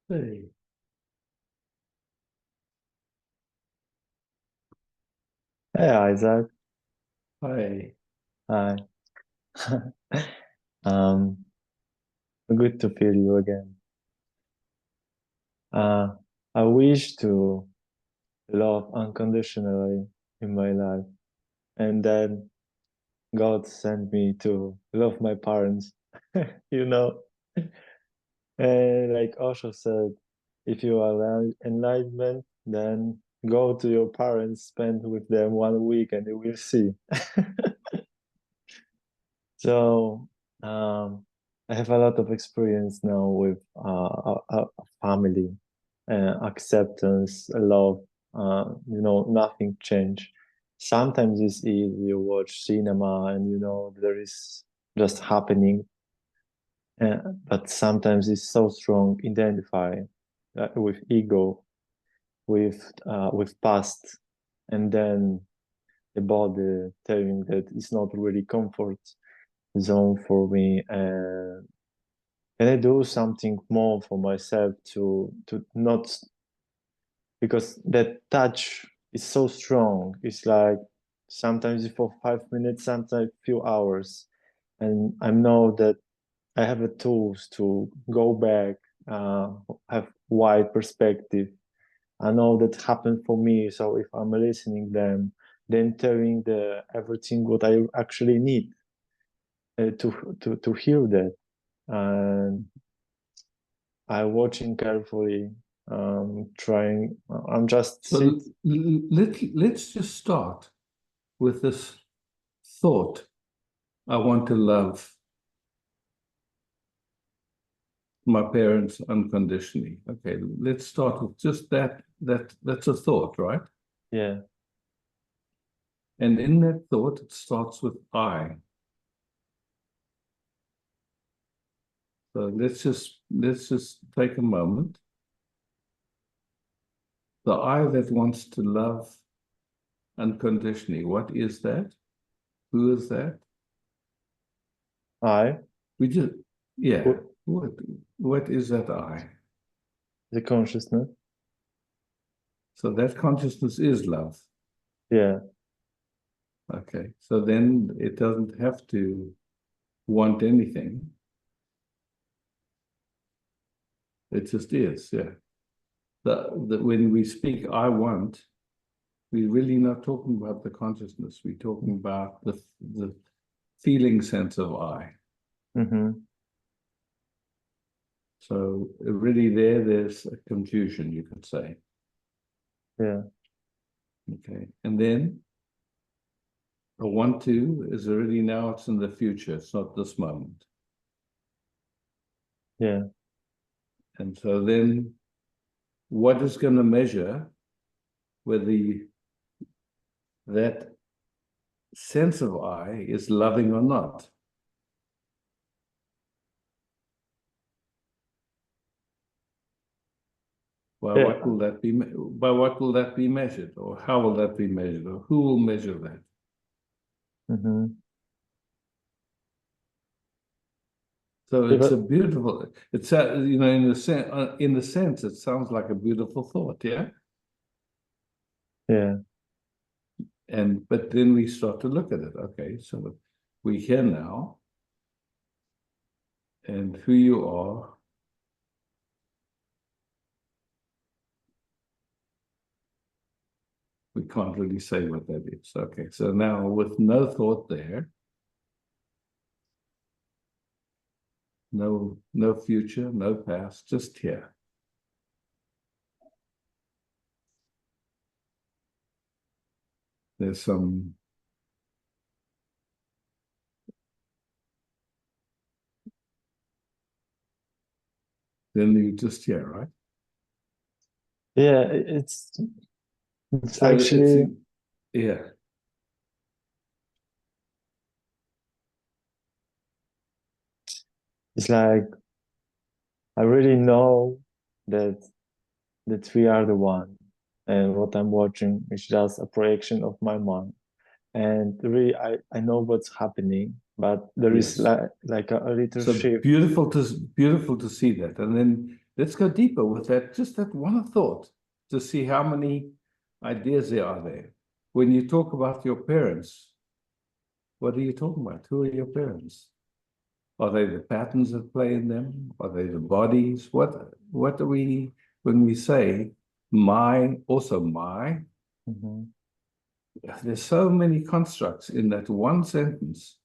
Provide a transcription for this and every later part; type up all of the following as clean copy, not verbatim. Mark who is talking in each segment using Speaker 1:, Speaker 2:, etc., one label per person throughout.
Speaker 1: Hey,
Speaker 2: Hey Isaac,
Speaker 1: hi.
Speaker 2: hi. Um, Good to feel you again. Uh, I wish to love unconditionally in my life, and then God sent me to love my parents. You know, and like Osho said, if you are enlightenment, then go to your parents, spend with them 1 week, and you will see. So I have a lot of experience now with a family, acceptance, love. Nothing changed. Sometimes it's easy. You watch cinema, and there is just happening. But sometimes it's so strong. Identify with ego, with past, and then the body telling that it's not really comfort zone for me. Can I do something more for myself to not, because that touch is so strong. It's like sometimes for 5 minutes, sometimes few hours, and I know that I have the tools to go back, have wide perspective. I know that happened for me. So if I'm listening them, then telling the everything what I actually need to hear that. And I'm watching carefully, trying. I'm just
Speaker 1: So
Speaker 2: sit.
Speaker 1: let's just start with this thought. I want to love my parents unconditionally. Okay, let's start with just that. That's a thought, right?
Speaker 2: Yeah,
Speaker 1: And in that thought, it starts with I. So let's just take a moment. The I that wants to love unconditionally. What is that? Who is that?
Speaker 2: I,
Speaker 1: We just, yeah.
Speaker 2: who-
Speaker 1: What is that I?
Speaker 2: the consciousness.
Speaker 1: So that consciousness is love.
Speaker 2: Yeah,
Speaker 1: Okay. So then it doesn't have to want anything. It just is, yeah. When we speak I want, we're really not talking about the consciousness. We're talking about the feeling sense of I.
Speaker 2: mm-hmm.
Speaker 1: So really there's a confusion, you could say.
Speaker 2: Yeah,
Speaker 1: Okay. And then a want to is already now, it's in the future. It's not this moment.
Speaker 2: yeah,
Speaker 1: And so then what is going to measure whether that sense of I is loving or not? By
Speaker 2: yeah.
Speaker 1: what will that be? By what will that be measured, or how will that be measured, or who will measure that?
Speaker 2: Mm-hmm.
Speaker 1: So
Speaker 2: Yeah,
Speaker 1: it's a beautiful. It's you know, in the sense, it sounds like a beautiful thought, yeah.
Speaker 2: yeah,
Speaker 1: But then we start to look at it. Okay, so we're here now, and who you are. We can't really say what that is. Okay, so now with no thought there, no future, no past, just here. There's some then you just here, right?
Speaker 2: yeah. It's
Speaker 1: So it's
Speaker 2: actually,
Speaker 1: yeah,
Speaker 2: it's like I really know that we are the one, and what I'm watching is just a projection of my mind. And really, I know what's happening, but there is
Speaker 1: yes.
Speaker 2: like a little
Speaker 1: So
Speaker 2: shift.
Speaker 1: beautiful to see that. And then let's go deeper with that, just that one thought to see how many ideas there are there. When you talk about your parents, what are you talking about? Who are your parents? Are they the patterns that play in them? Are they the bodies? What do we, when we say my, also my,
Speaker 2: Mm-hmm.
Speaker 1: there's so many constructs in that one sentence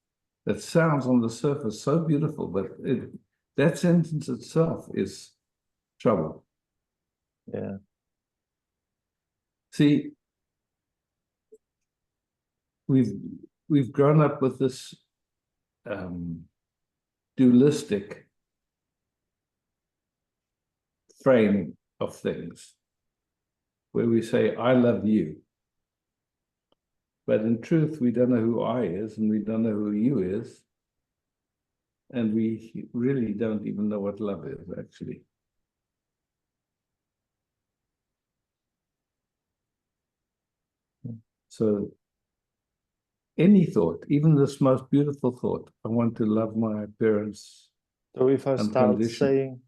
Speaker 1: that sounds on the surface so beautiful, but that sentence itself is trouble.
Speaker 2: Yeah,
Speaker 1: See, we've we've grown up with this um, dualistic frame of things, where we say, "I love you," but in truth, we don't know who I is, and we don't know who you is, and we really don't even know what love is actually. So any thought, even this most beautiful thought, I want to love my parents
Speaker 2: so if I start
Speaker 1: unconditionally.
Speaker 2: saying,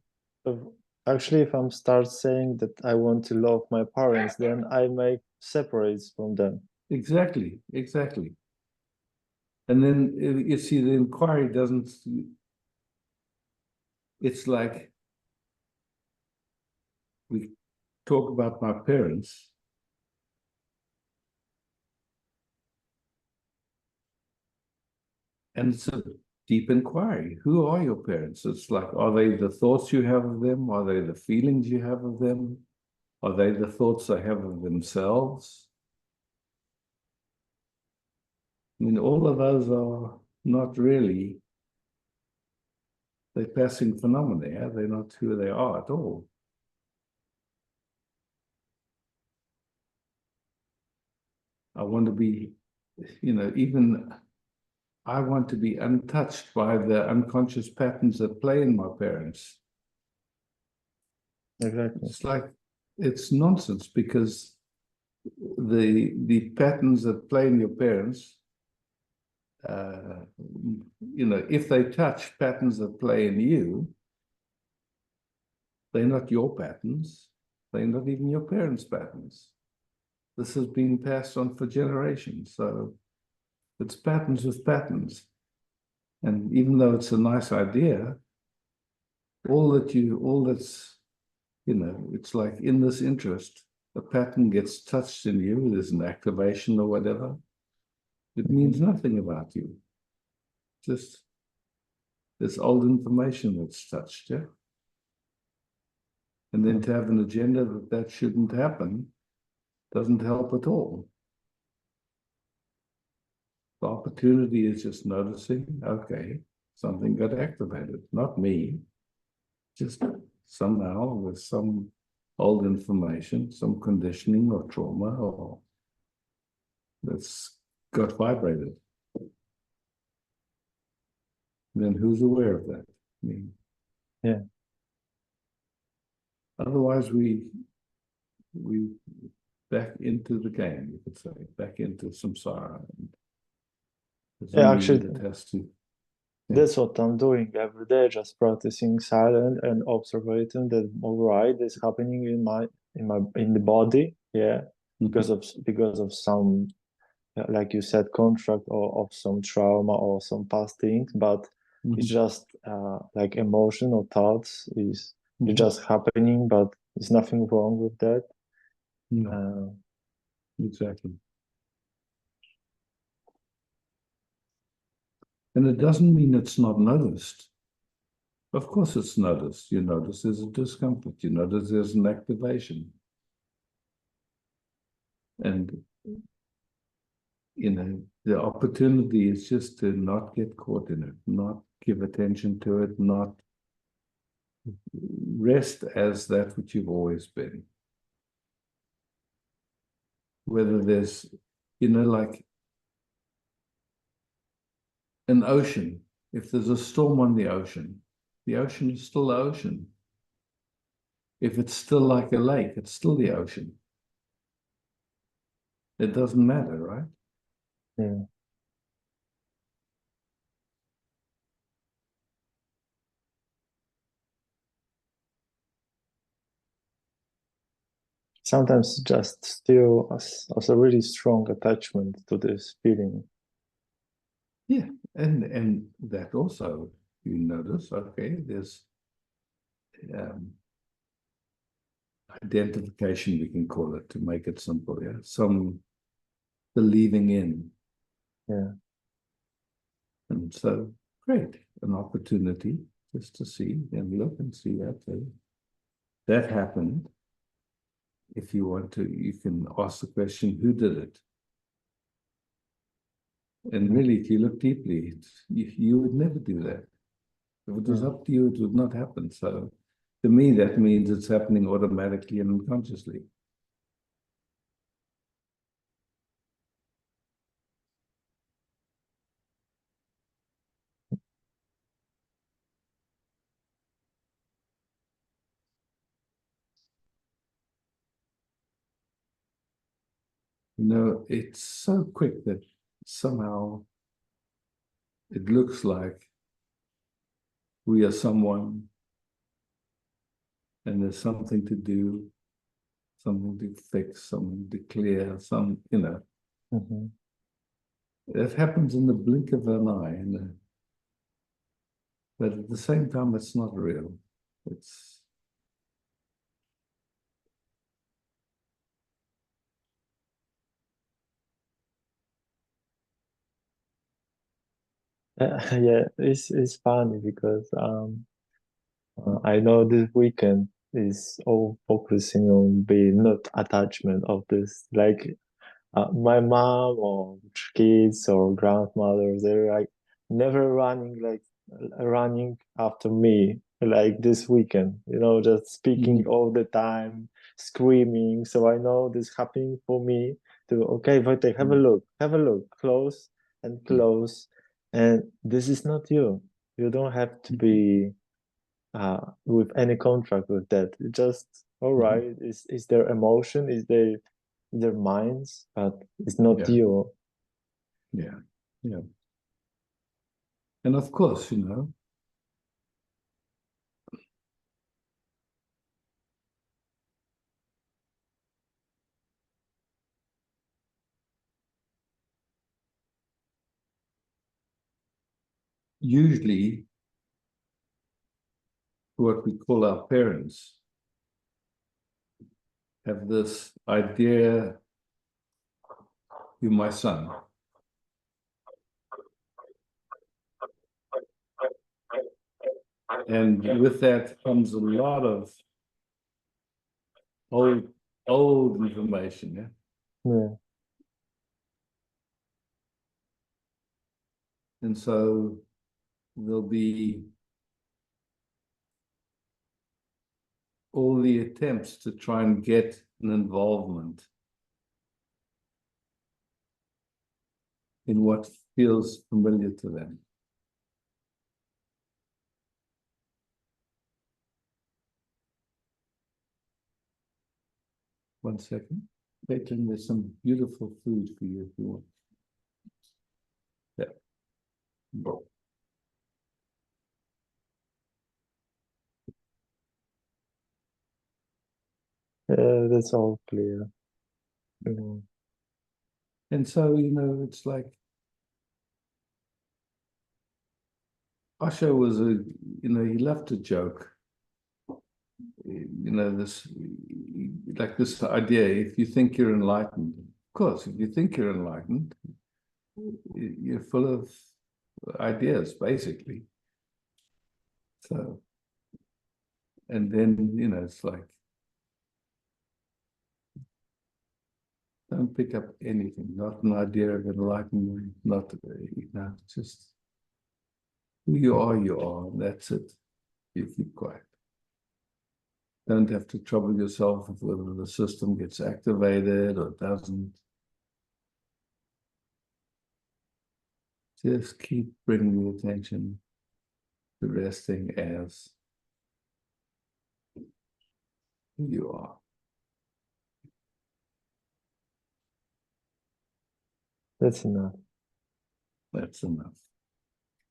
Speaker 2: if, actually, if I'm start saying that I want to love my parents, then I make separates from them.
Speaker 1: Exactly, exactly. And then you see the inquiry doesn't, it's like we talk about my parents, and it's a deep inquiry. Who are your parents? It's like, are they the thoughts you have of them? Are they the feelings you have of them? Are they the thoughts they have of themselves? I mean, all of those are not really, they're passing phenomena. Yeah? They're not who they are at all. I want to be, even I want to be untouched by the unconscious patterns that play in my parents.
Speaker 2: Exactly.
Speaker 1: It's like, it's nonsense because the patterns that play in your parents, if they touch patterns that play in you, they're not your patterns. They're not even your parents' patterns. This has been passed on for generations. So it's patterns with patterns. And even though it's a nice idea, all that's, it's like in this interest, a pattern gets touched in you, there's an activation or whatever. It means nothing about you. Just this old information that's touched, yeah? And then to have an agenda that shouldn't happen doesn't help at all. The opportunity is just noticing, okay, something got activated, not me, just somehow with some old information, some conditioning or trauma or that's got vibrated. Then who's aware of that? I mean,
Speaker 2: Yeah.
Speaker 1: Otherwise, we back into the game, you could say, back into samsara.
Speaker 2: Yeah, actually,
Speaker 1: that has to.
Speaker 2: that's what I'm doing every day, just practicing silent and observing that all right is happening in the body, yeah, because of some, like you said, contract or of some trauma or some past things, but it's just like emotion or thoughts is just happening, but there's nothing wrong with that.
Speaker 1: No, exactly. And it doesn't mean it's not noticed. Of course it's noticed. You notice there's a discomfort. You notice there's an activation. And, the opportunity is just to not get caught in it, not give attention to it, not rest as that which you've always been. Whether there's, like an ocean, if there's a storm on the ocean is still the ocean. If it's still like a lake, it's still the ocean. It doesn't matter, right?
Speaker 2: Yeah. Sometimes just still as a really strong attachment to this feeling.
Speaker 1: Yeah, and that also you notice, okay, there's identification, we can call it, to make it simple, yeah. Some believing in.
Speaker 2: Yeah.
Speaker 1: And so great, an opportunity just to see and look and see, okay, that happened. If you want to, you can ask the question, who did it? And really, if you look deeply, you would never do that. If it was up to you, it would not happen. So to me, that means it's happening automatically and unconsciously. It's so quick that somehow it looks like we are someone and there's something to do, something to fix, something to clear, It happens in the blink of an eye, but at the same time, it's not real. It's
Speaker 2: Yeah, it's funny because I know this weekend is all focusing on being not attachment of this. Like my mom or kids or grandmother, they're like never running after me like this weekend. Just speaking all the time, screaming. So I know this happening for me. To okay, Wojtek, have a look, close and close, and this is not you. You don't have to be with any contract with that. Just all right. Is there emotion? Is there their minds, but it's not
Speaker 1: Yeah.
Speaker 2: you.
Speaker 1: Yeah. Yeah. And of course, usually what we call our parents have this idea, you're my son. And with that comes a lot of old information, yeah.
Speaker 2: Yeah.
Speaker 1: And so there'll be all the attempts to try and get an involvement in what feels familiar to them. One second. Caitlin, there's some beautiful food for you if you want. Yeah.
Speaker 2: That's all clear.
Speaker 1: And so, it's like Osho was he loved to joke. This idea, if you think you're enlightened, of course, if you think you're enlightened, you're full of ideas, basically. So, and then, it's like, don't pick up anything, not an idea of enlightenment, not, just who you are, and that's it. You keep quiet. Don't have to trouble yourself with whether the system gets activated or doesn't. Just keep bringing the attention to resting as who you are.
Speaker 2: That's enough.
Speaker 1: That's enough.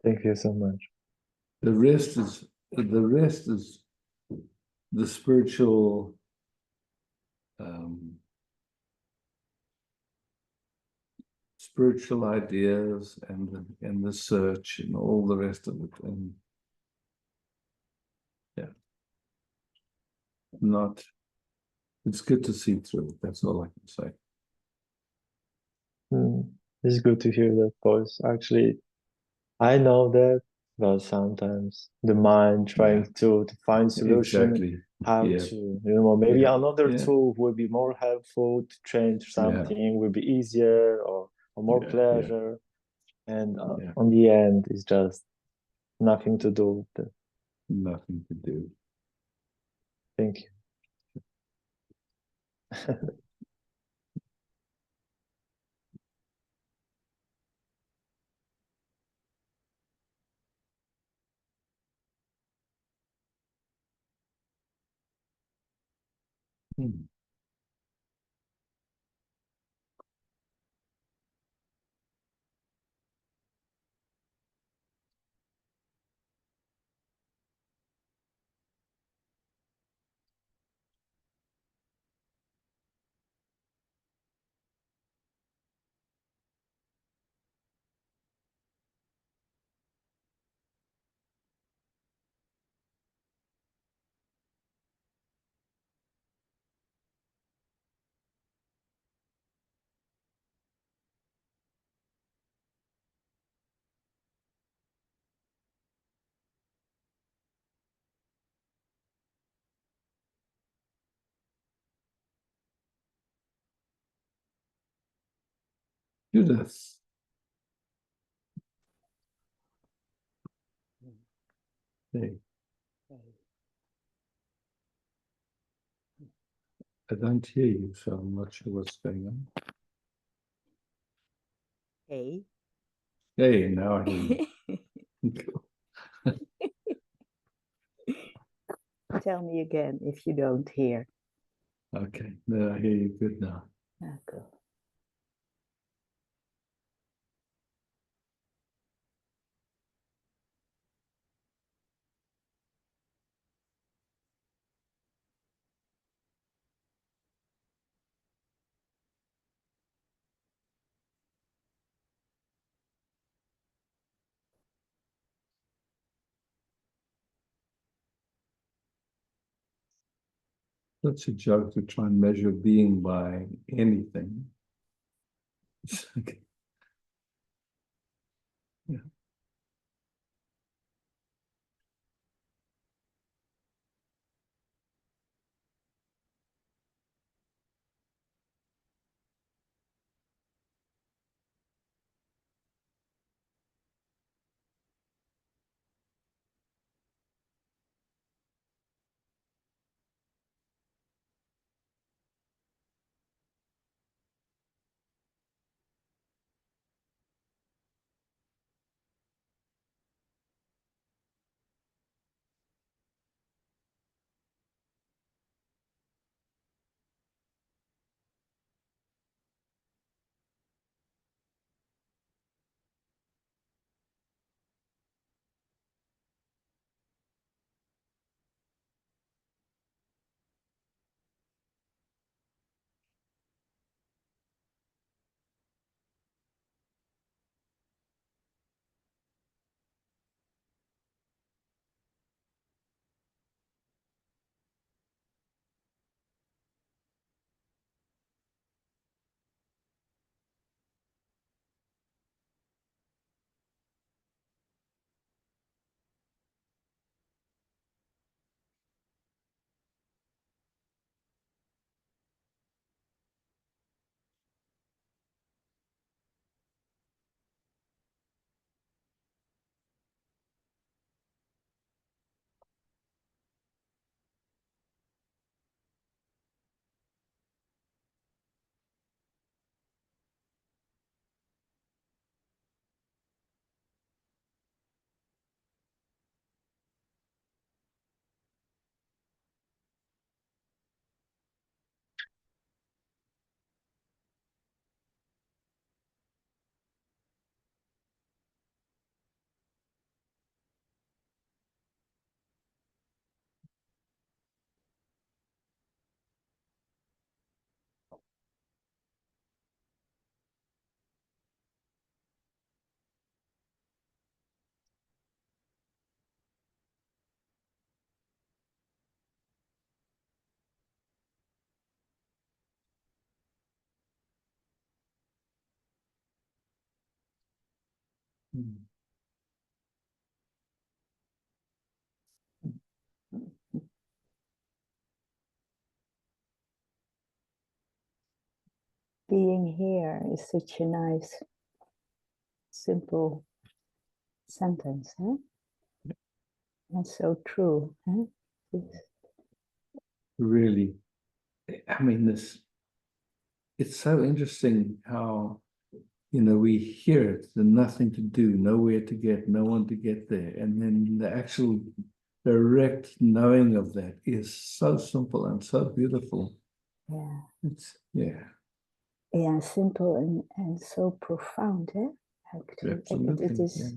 Speaker 2: Thank you so much.
Speaker 1: The rest is the spiritual spiritual ideas and the search and all the rest of it. And yeah, it's good to see through it. That's all I can say.
Speaker 2: It's good to hear that voice. Actually, I know that, but sometimes the mind trying to find solution,
Speaker 1: exactly.
Speaker 2: how
Speaker 1: Yeah.
Speaker 2: to, maybe another tool would be more helpful to change something, will be easier or more pleasure. And on the end, it's just nothing to do with it.
Speaker 1: Nothing to do.
Speaker 2: Thank you.
Speaker 1: Judith. Hey. I don't hear you, so I'm not sure what's going on.
Speaker 3: Hey.
Speaker 1: Hey, now I hear you.
Speaker 3: Tell me again if you don't hear.
Speaker 1: Okay, no, I hear you good now.
Speaker 3: Ecco.
Speaker 1: That's a joke to try and measure being by anything. Yeah. Mm.
Speaker 3: Being here is such a nice, simple sentence, huh? And so true, huh?
Speaker 1: Really, I mean, it's so interesting how, we hear it, the nothing to do, nowhere to get, no one to get there. And then the actual direct knowing of that is so simple and so beautiful.
Speaker 3: Yeah.
Speaker 1: Yeah.
Speaker 3: Yeah, simple and so profound, eh? Actually,
Speaker 1: Absolutely.
Speaker 3: it is.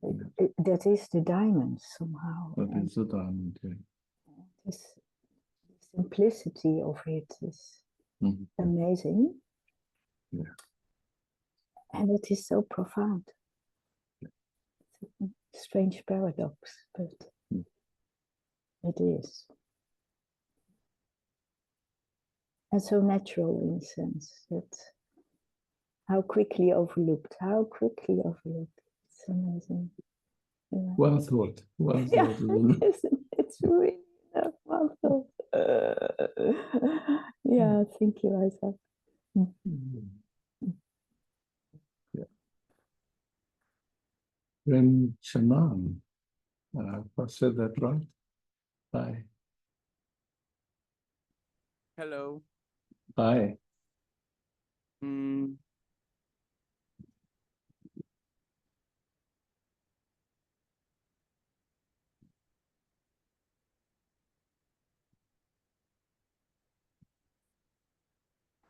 Speaker 1: Yeah.
Speaker 3: That is the diamond somehow.
Speaker 1: That is the diamond. Yeah.
Speaker 3: This simplicity of it is amazing.
Speaker 1: Yeah.
Speaker 3: And it is so profound. It's a strange paradox, but it is. And so natural in a sense that how quickly overlooked. It's amazing. Yeah.
Speaker 1: Well thought. Well
Speaker 3: Yeah,
Speaker 1: thought.
Speaker 3: it's really well thought. Yeah, thank you, Isaac.
Speaker 1: Yeah. Then Shannon, if I said that right. Hi.
Speaker 4: Hello.
Speaker 1: Hi.
Speaker 4: Mm,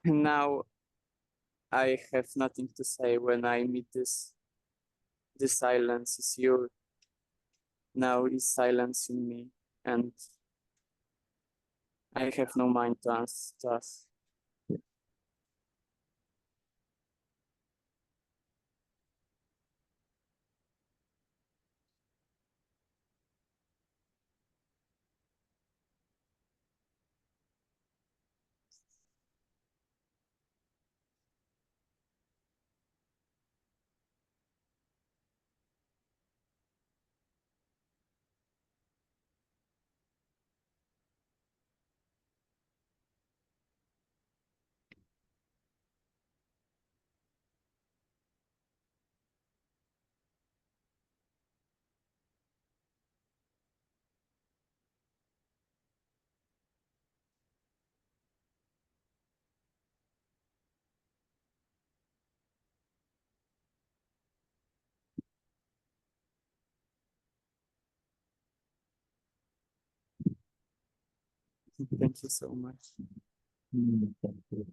Speaker 4: now I have nothing to say when I meet this silence is you. Now is silence in me, and I have no mind to ask. Thank you so much.
Speaker 1: Thank you.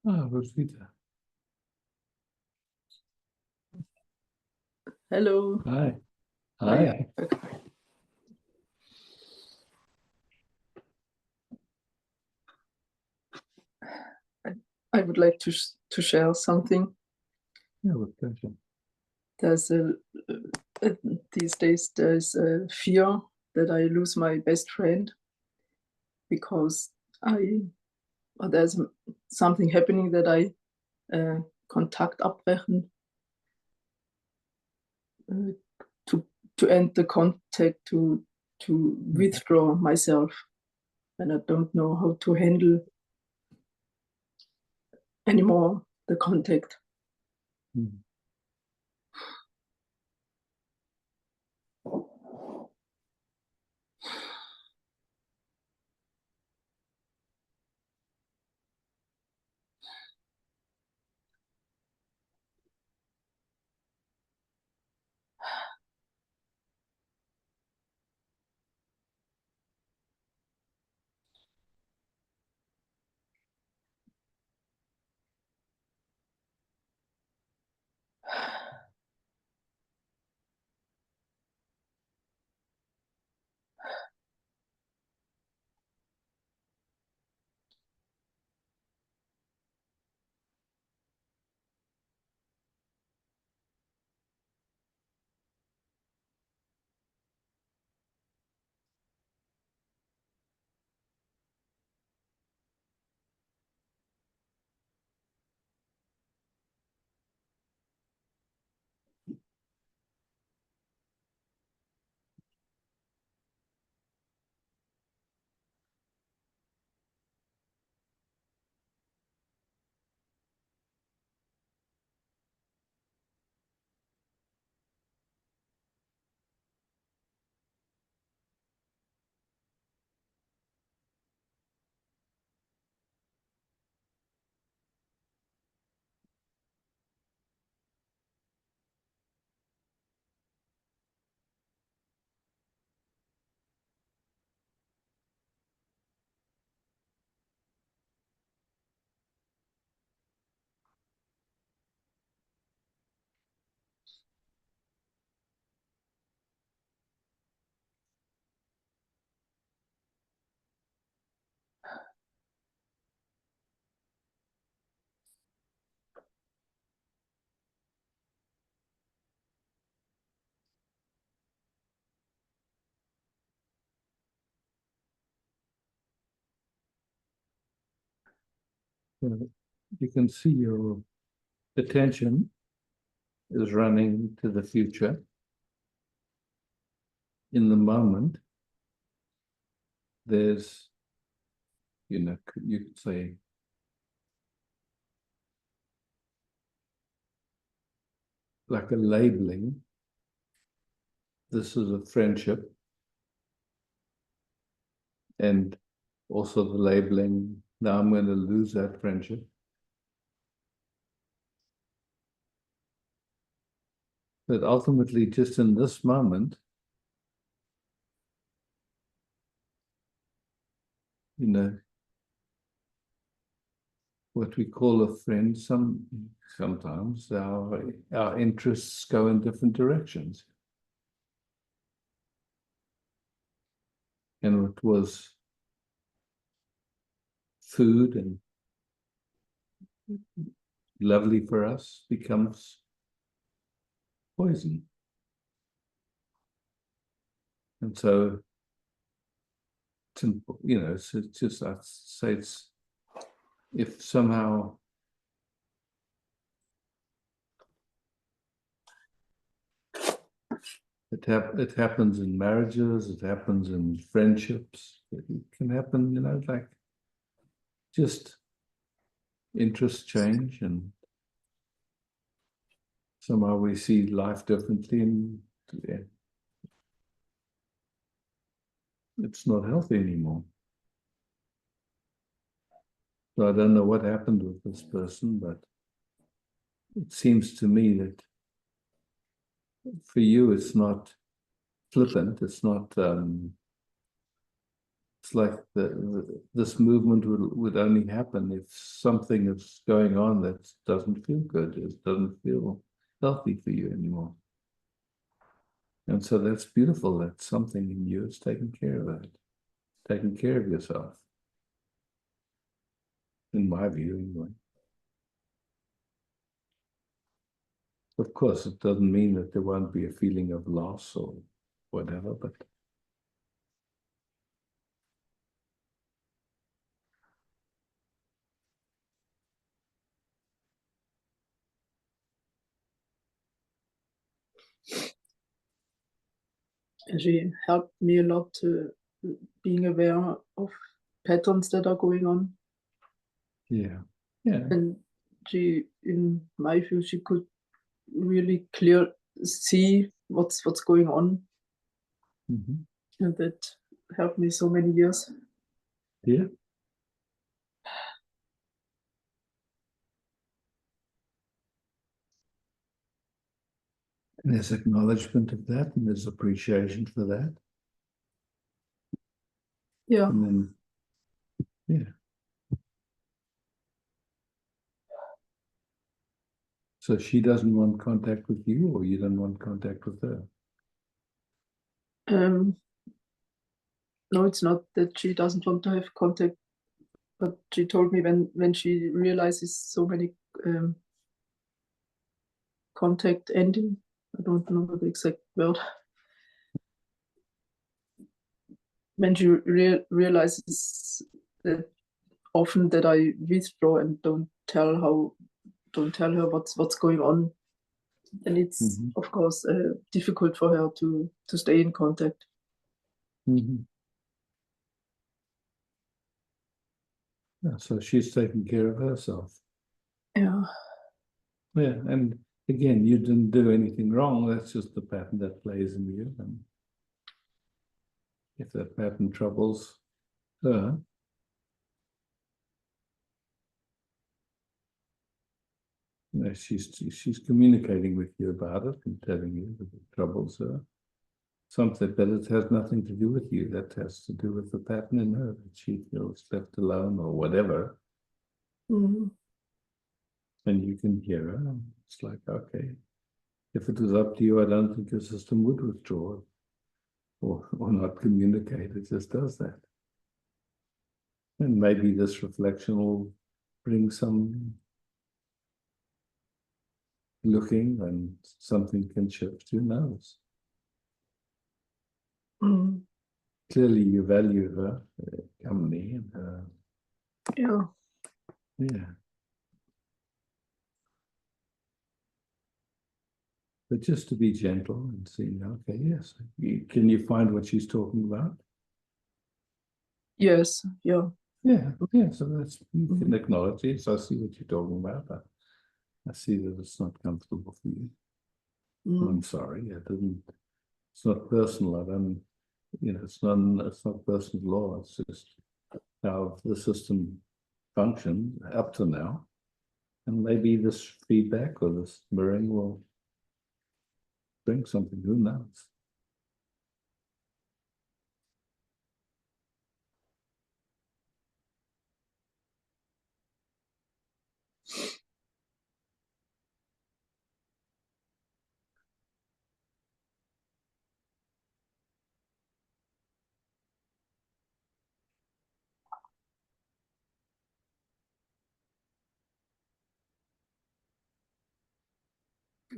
Speaker 1: Ah, Roswitha.
Speaker 5: Hello.
Speaker 1: Hi.
Speaker 5: Hi.
Speaker 1: Hi.
Speaker 5: I would like to share something.
Speaker 1: Yeah, with pleasure.
Speaker 5: There's these days there's a fear that I lose my best friend because there's something happening that I Kontakt abbrechen to end the contact to withdraw myself, and I don't know how to handle anymore the contact.
Speaker 1: Mm. You can see your attention is running to the future. In the moment, there's, you could say, like a labeling. This is a friendship. And also the labeling, now I'm going to lose that friendship. But ultimately, just in this moment, what we call a friend, sometimes our interests go in different directions. And what was food and lovely for us becomes poison. And so, it's just, I'd say it's, if somehow it happens in marriages, it happens in friendships, it can happen, like just interests change and somehow we see life differently and it's not healthy anymore. So I don't know what happened with this person, but it seems to me that for you it's not flippant, it's not it's like this movement would only happen if something is going on that doesn't feel good, it doesn't feel healthy for you anymore. And so that's beautiful, that something in you is taking care of that, taking care of yourself. In my view, anyway. Of course, it doesn't mean that there won't be a feeling of loss or whatever, but
Speaker 5: she helped me a lot to being aware of patterns that are going on.
Speaker 1: yeah.
Speaker 5: And she, in my view, she could really clear see what's going on.
Speaker 1: Mm-hmm.
Speaker 5: And that helped me so many years.
Speaker 1: Yeah. And there's acknowledgement of that, and there's appreciation for that.
Speaker 5: Yeah.
Speaker 1: And then, yeah. So she doesn't want contact with you, or you don't want contact with her?
Speaker 5: No, it's not that she doesn't want to have contact, but she told me when she realizes so many contact ending, I don't know the exact word. When she realizes that often that I withdraw and don't tell her what's going on, and it's of course difficult for her to stay in contact.
Speaker 1: Mm-hmm. Yeah, so she's taking care of herself.
Speaker 5: Yeah.
Speaker 1: Yeah, and again, you didn't do anything wrong. That's just the pattern that plays in you. And if that pattern troubles her, she's communicating with you about it and telling you that it troubles her. Something, but it has nothing to do with you. That has to do with the pattern in her, that she feels left alone or whatever.
Speaker 5: Mm-hmm.
Speaker 1: And you can hear her. It's like, okay, if it was up to you, I don't think your system would withdraw or not communicate. It just does that. And maybe this reflection will bring some looking and something can shift, who knows?
Speaker 5: Mm-hmm.
Speaker 1: Clearly you value her company and her,
Speaker 5: Yeah.
Speaker 1: yeah. but just to be gentle and see, okay, yes, can you find what she's talking about?
Speaker 5: Yes, yeah.
Speaker 1: Yeah, so that's, you can acknowledge it. So I see what you're talking about. I see that it's not comfortable for you. I'm sorry, it's not personal. I don't, it's not personal law. It's just how the system functioned up to now. And maybe this feedback or this mirroring will bring something, who knows?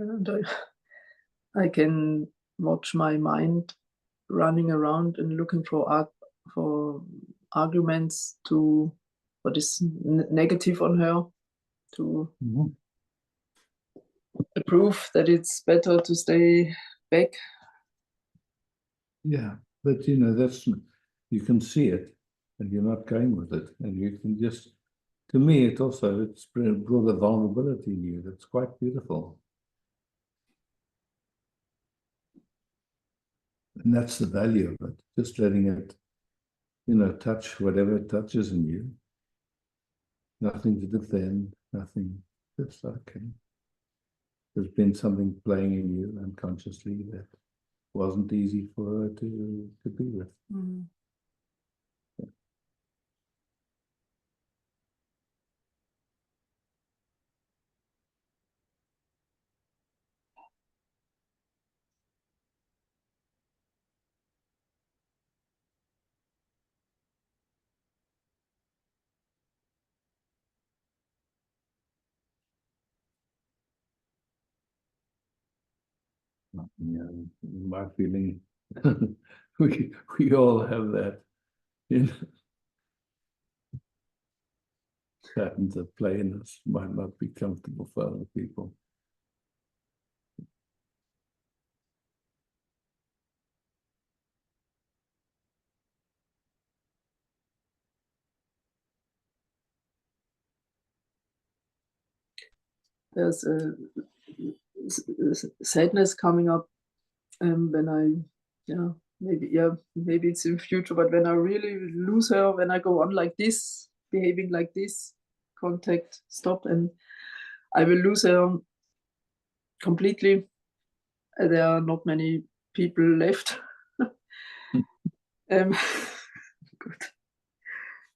Speaker 5: And I can watch my mind running around and looking for arguments to what is negative on her, to prove that it's better to stay back.
Speaker 1: Yeah, but that's, you can see it and you're not going with it, and you can just, to me, it's brought a vulnerability in you that's quite beautiful. And that's the value of it, just letting it, touch whatever it touches in you. Nothing to defend, nothing, just okay. There's been something playing in you unconsciously that wasn't easy for her to be with. Yeah, my feeling, we all have that, patterns that play in us might not be comfortable for other people.
Speaker 5: There's a sadness coming up when maybe it's in future, but when I really lose her, when I go on like this, behaving like this, contact stop, and I will lose her completely. There are not many people left. Good.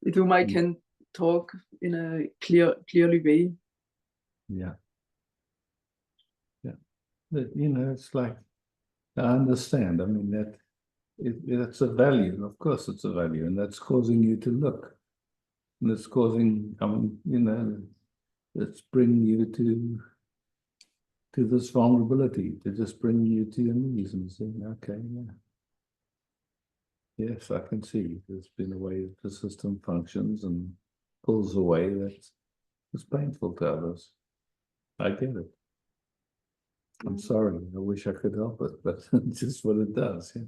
Speaker 5: With whom I can talk in a clearly way.
Speaker 1: Yeah. But, it's like, I understand. I mean, it's a value. Of course, it's a value, and that's causing you to look. And it's causing, it's bringing you to this vulnerability, to just bring you to your knees and saying, okay, yeah. Yes, I can see there's been a way that the system functions and pulls away that's painful to others. I get it. I'm sorry. I wish I could help it, but it's just what it does. Yeah.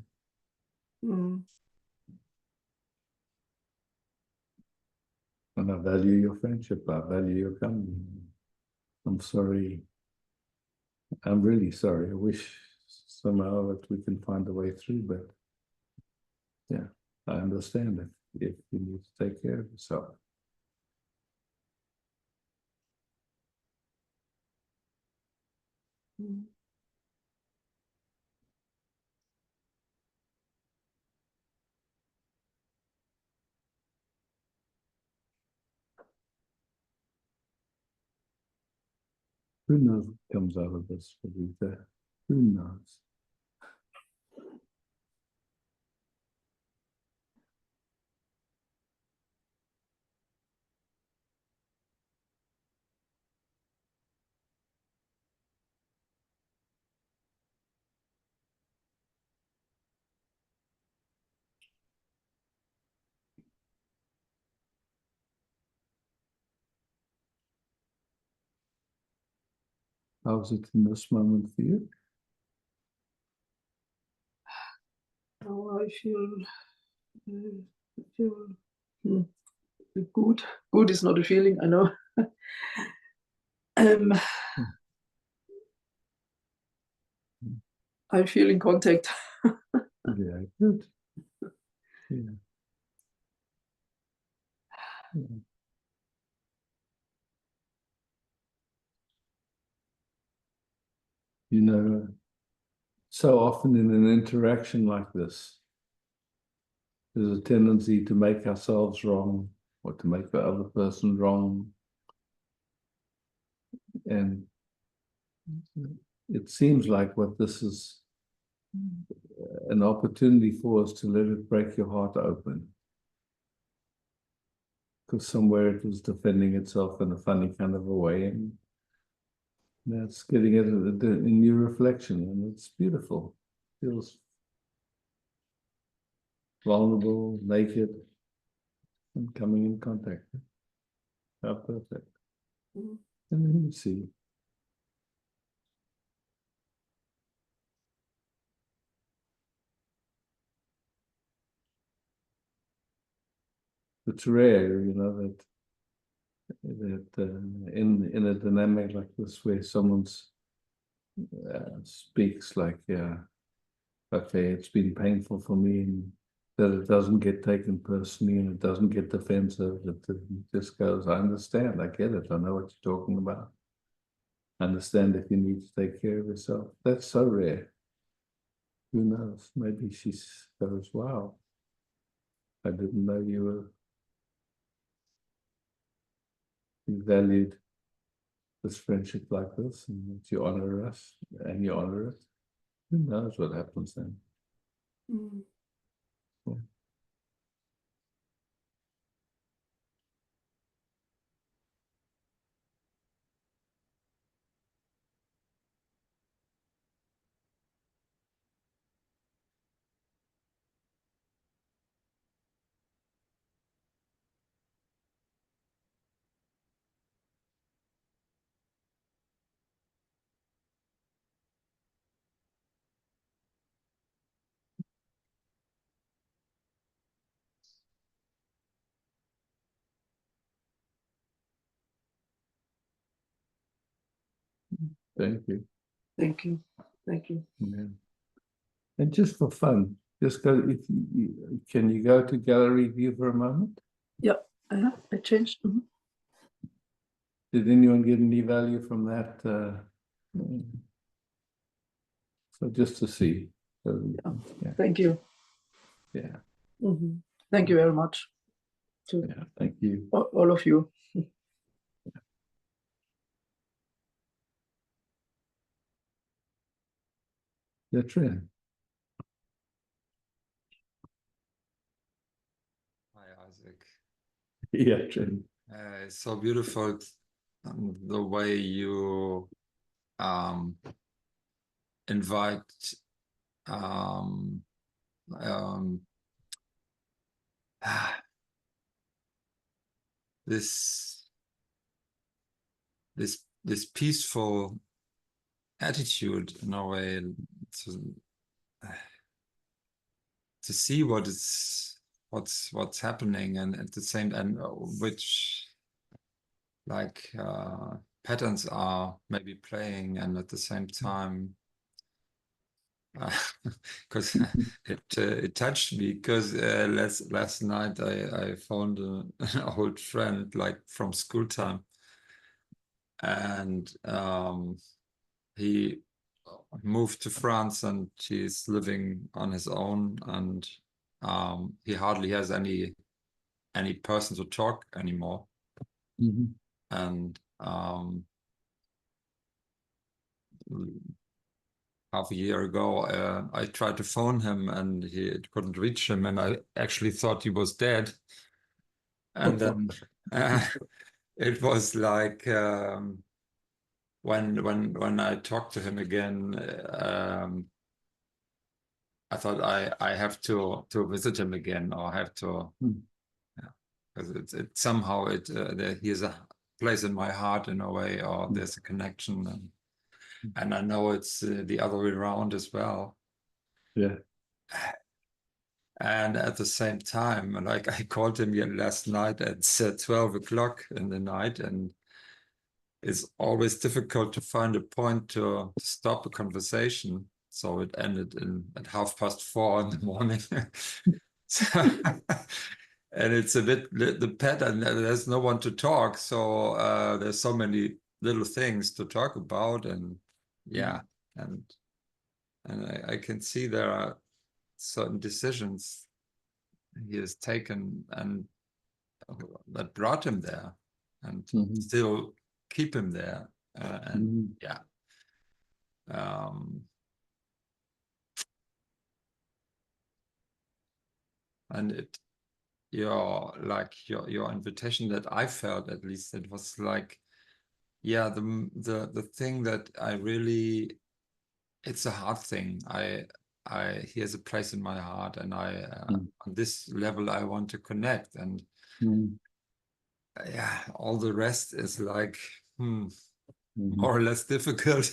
Speaker 1: And I value your friendship. I value your company. I'm sorry. I'm really sorry. I wish somehow that we can find a way through, but yeah, I understand if you need to take care of yourself. Who knows what comes out of this for Rita? Who knows? How's it in this moment for you?
Speaker 5: I feel hmm, good. Good is not a feeling, I know. I feel in contact.
Speaker 1: Yeah, good. Yeah. Yeah. You know, so often in an interaction like this, there's a tendency to make ourselves wrong or to make the other person wrong. And it seems like what this is an opportunity for us to let it break your heart open. Because somewhere it was defending itself in a funny kind of a way, and that's getting it a new reflection, and it's beautiful. Feels vulnerable, naked, and coming in contact. How perfect. And then you see. It's rare, you know, that in a dynamic like this where someone's speaks like, yeah, okay, it's been painful for me, and that it doesn't get taken personally and it doesn't get defensive. It just goes, I understand, I get it, I know what you're talking about. I understand if you need to take care of yourself. That's so rare. Who knows? Maybe she goes, wow, I didn't know you valued this friendship like this, and that you honor us and you honor it. Who knows what happens then? Yeah. Thank you.
Speaker 5: Thank you. Thank you.
Speaker 1: Yeah. And just for fun, just go, if can you go to gallery view for a moment?
Speaker 5: Yeah, I changed.
Speaker 1: Did anyone get any value from that? So just to see. So, yeah.
Speaker 5: Thank you.
Speaker 1: Yeah.
Speaker 5: Thank you very much to
Speaker 1: Yeah. Thank you.
Speaker 5: all of you.
Speaker 1: Yeah, Trin.
Speaker 6: Hi, Isaac.
Speaker 1: Yeah, Trin.
Speaker 6: It's so beautiful the way you invite this peaceful attitude in a way to see what's happening, and at the same and which like patterns are maybe playing, and at the same time because it touched me, because last night I found an old friend like from school time, and he moved to France and he's living on his own, and he hardly has any person to talk anymore. And half a year ago, I tried to phone him and he couldn't reach him, and I actually thought he was dead. And then it was like when I talked to him again, I thought I have to visit him again, or have to, because it somehow he has a place in my heart in a way, or there's a connection, and I know it's the other way around as well.
Speaker 1: Yeah.
Speaker 6: And at the same time, like I called him last night at 12 o'clock in the night, and it's always difficult to find a point to stop a conversation. So it ended at 4:30 in the morning. And it's a bit the pattern. There's no one to talk, so there's so many little things to talk about, and yeah, and I can see there are certain decisions he has taken and that brought him there, and still keep him there, and yeah. And your invitation that I felt, at least, it was like, yeah, the thing that I really, it's a hard thing. He has a place in my heart, and on this level I want to connect, and yeah, all the rest is like more or less difficult.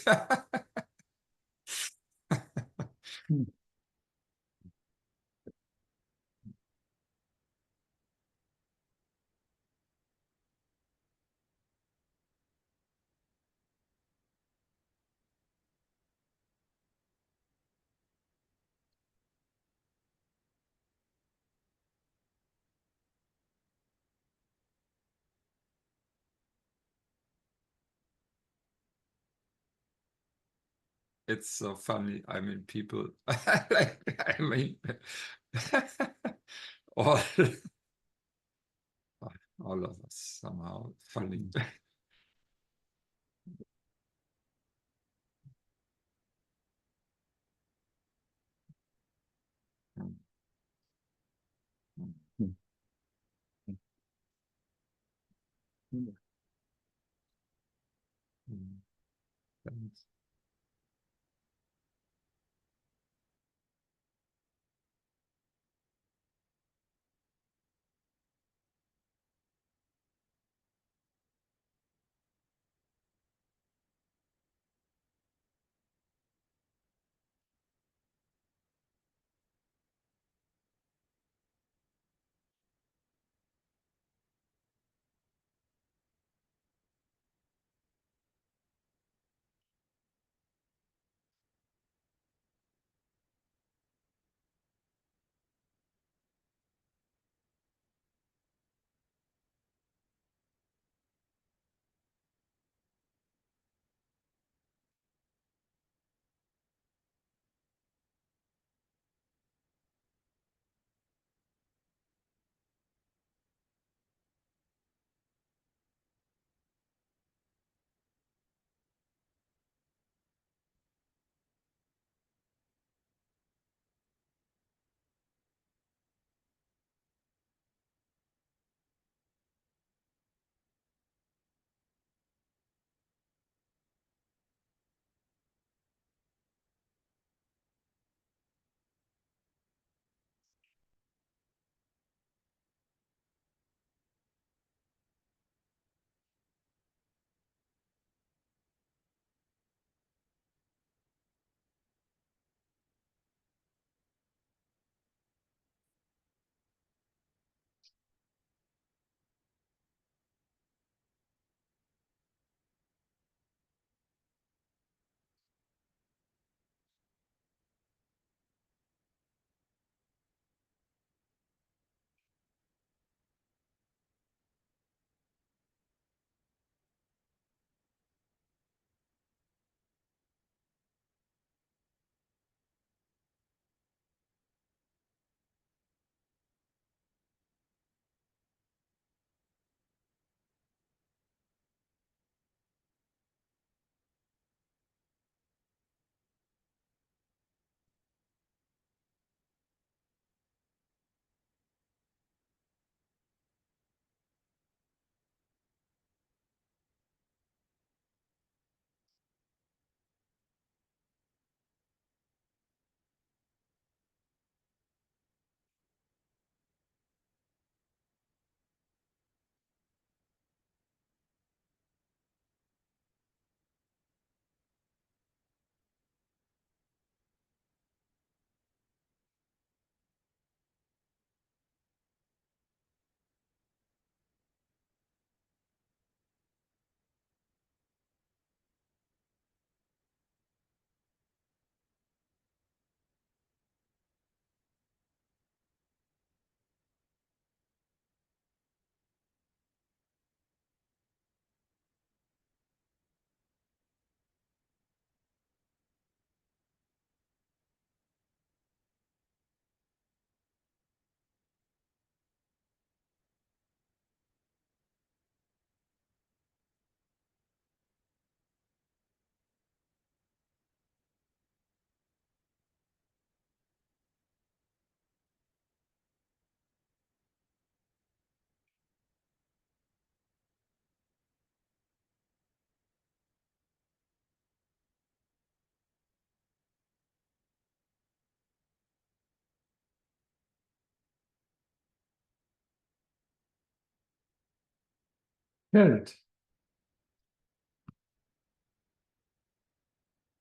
Speaker 6: It's so funny. I mean, people, I mean, all, all of us somehow funny. Thanks.
Speaker 1: Parrot.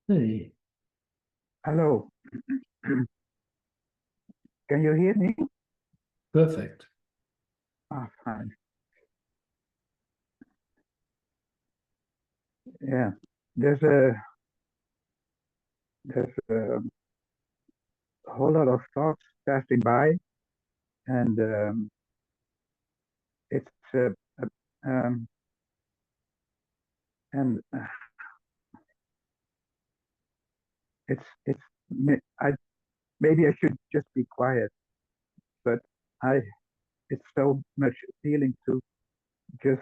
Speaker 1: Hey,
Speaker 7: Hello. Can you hear me?
Speaker 1: perfect.
Speaker 7: Ah, fine. Yeah, there's a whole lot of thoughts passing by, and it's um, and it's I maybe I should just be quiet, but I it's so much appealing to just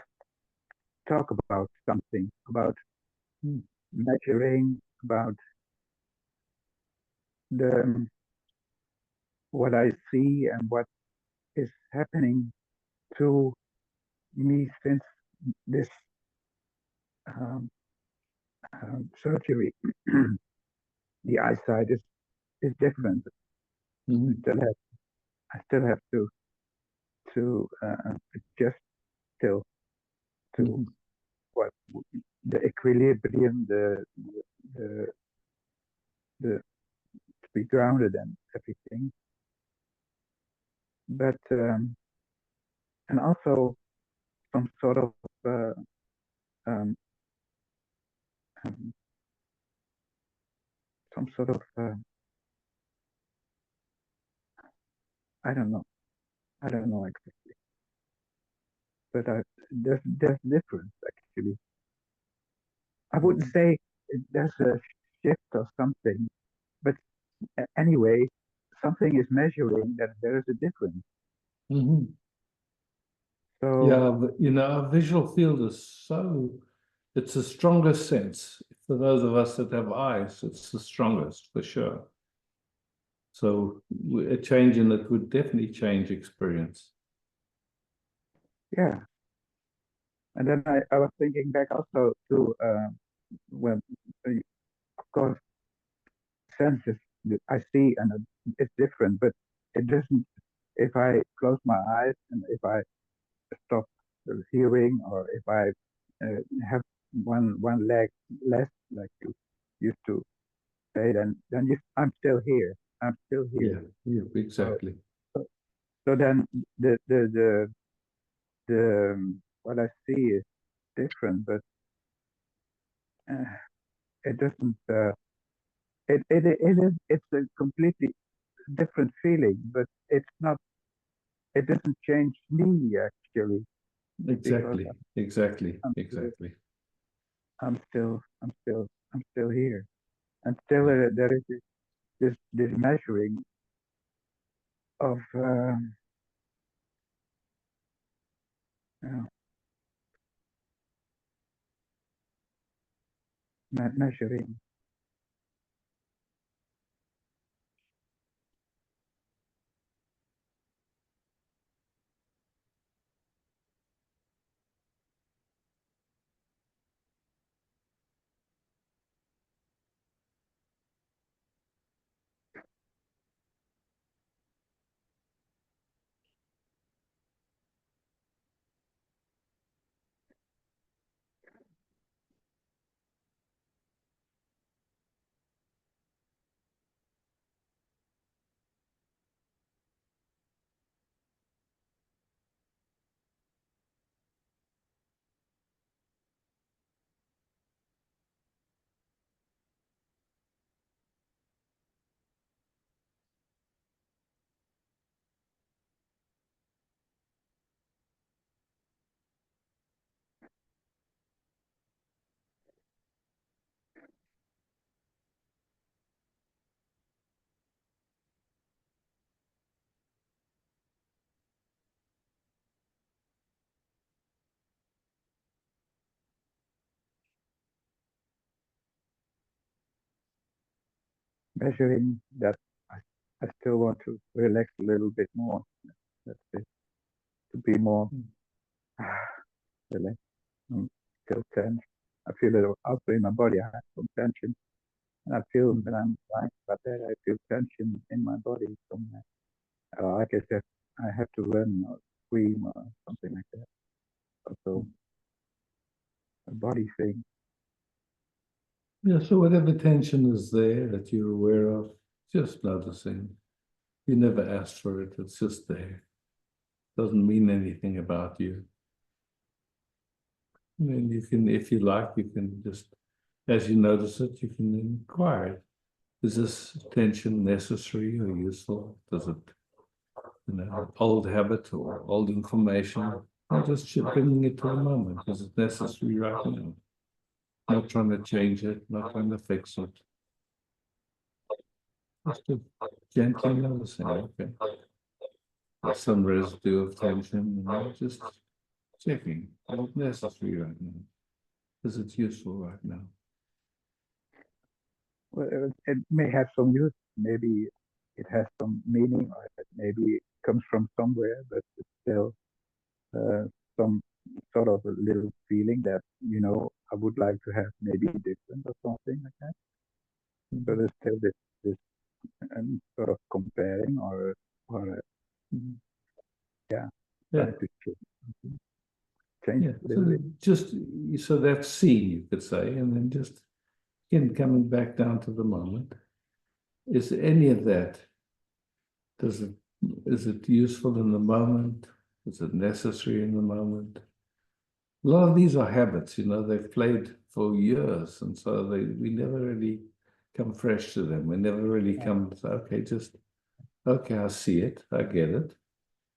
Speaker 7: talk about something, about measuring, about the what I see and what is happening to me since this um, surgery. The eyesight is different.
Speaker 1: Mhm.
Speaker 7: I still have to adjust still to
Speaker 1: Mhm.
Speaker 7: what the equilibrium, the the to be grounded and everything. But and also some sort of um, um, some sort of I don't know. I don't know exactly. But there's difference actually. I wouldn't say there's a shift or something, but anyway, something is measuring that there is a difference.
Speaker 1: Mhm.
Speaker 7: So
Speaker 1: Yeah, but, you know, our visual field is so, it's the strongest sense. For those of us that have eyes, it's the strongest for sure. So a change in it would definitely change experience.
Speaker 7: yeah, and then I was thinking back also to when of course senses that I see and it's different, but it doesn't. If I close my eyes and if I stop hearing, or if I have one leg less, like you used to say, then I'm still here. I'm still here.
Speaker 1: Yeah, exactly.
Speaker 7: So, so then the what I see is different, but uh, it doesn't. It is it's a completely different feeling, but it's not. It doesn't change me actually, because
Speaker 1: Exactly, exactly,
Speaker 7: I'm still
Speaker 1: exactly.
Speaker 7: I'm still here, and still there is this measuring of you know, measuring. Measuring that I still want to relax a little bit more. That's it. To be more relaxed. I'm still tense. I feel it also in my body. I have some tension, and I feel when I'm lying about that, I feel tension in my body. Somewhere. Like I said, I have to run or scream or something like that. Also, a body thing.
Speaker 1: Yeah, so whatever tension is there that you're aware of, just noticing. You never asked for it, it's just there. Doesn't mean anything about you. And then you can, if you like, you can just, as you notice it, you can inquire. Is this tension necessary or useful? Does it, old habit or old information? Or just bringing it to the moment. Is it necessary right now? Not trying to change it, not trying to fix it. Just a gently noticing, okay. There's some residue of tension, just checking. Is it necessary right now? Is it useful right now?
Speaker 7: Well, it may have some use. Maybe it has some meaning, or maybe it comes from somewhere, but it's still some sort of a little feeling that I would like to have maybe different or something like that. So there's still this sort of comparing or yeah,
Speaker 1: Yeah.
Speaker 7: trying to change
Speaker 1: Yeah,
Speaker 7: it a little
Speaker 1: so
Speaker 7: bit.
Speaker 1: just, so that's seen, you could say, and then just, again, coming back down to the moment. Is any of that, is it useful in the moment? Is it necessary in the moment? A lot of these are habits, they've played for years, and so we never really come fresh to them. We never really come, okay, okay, I see it, I get it.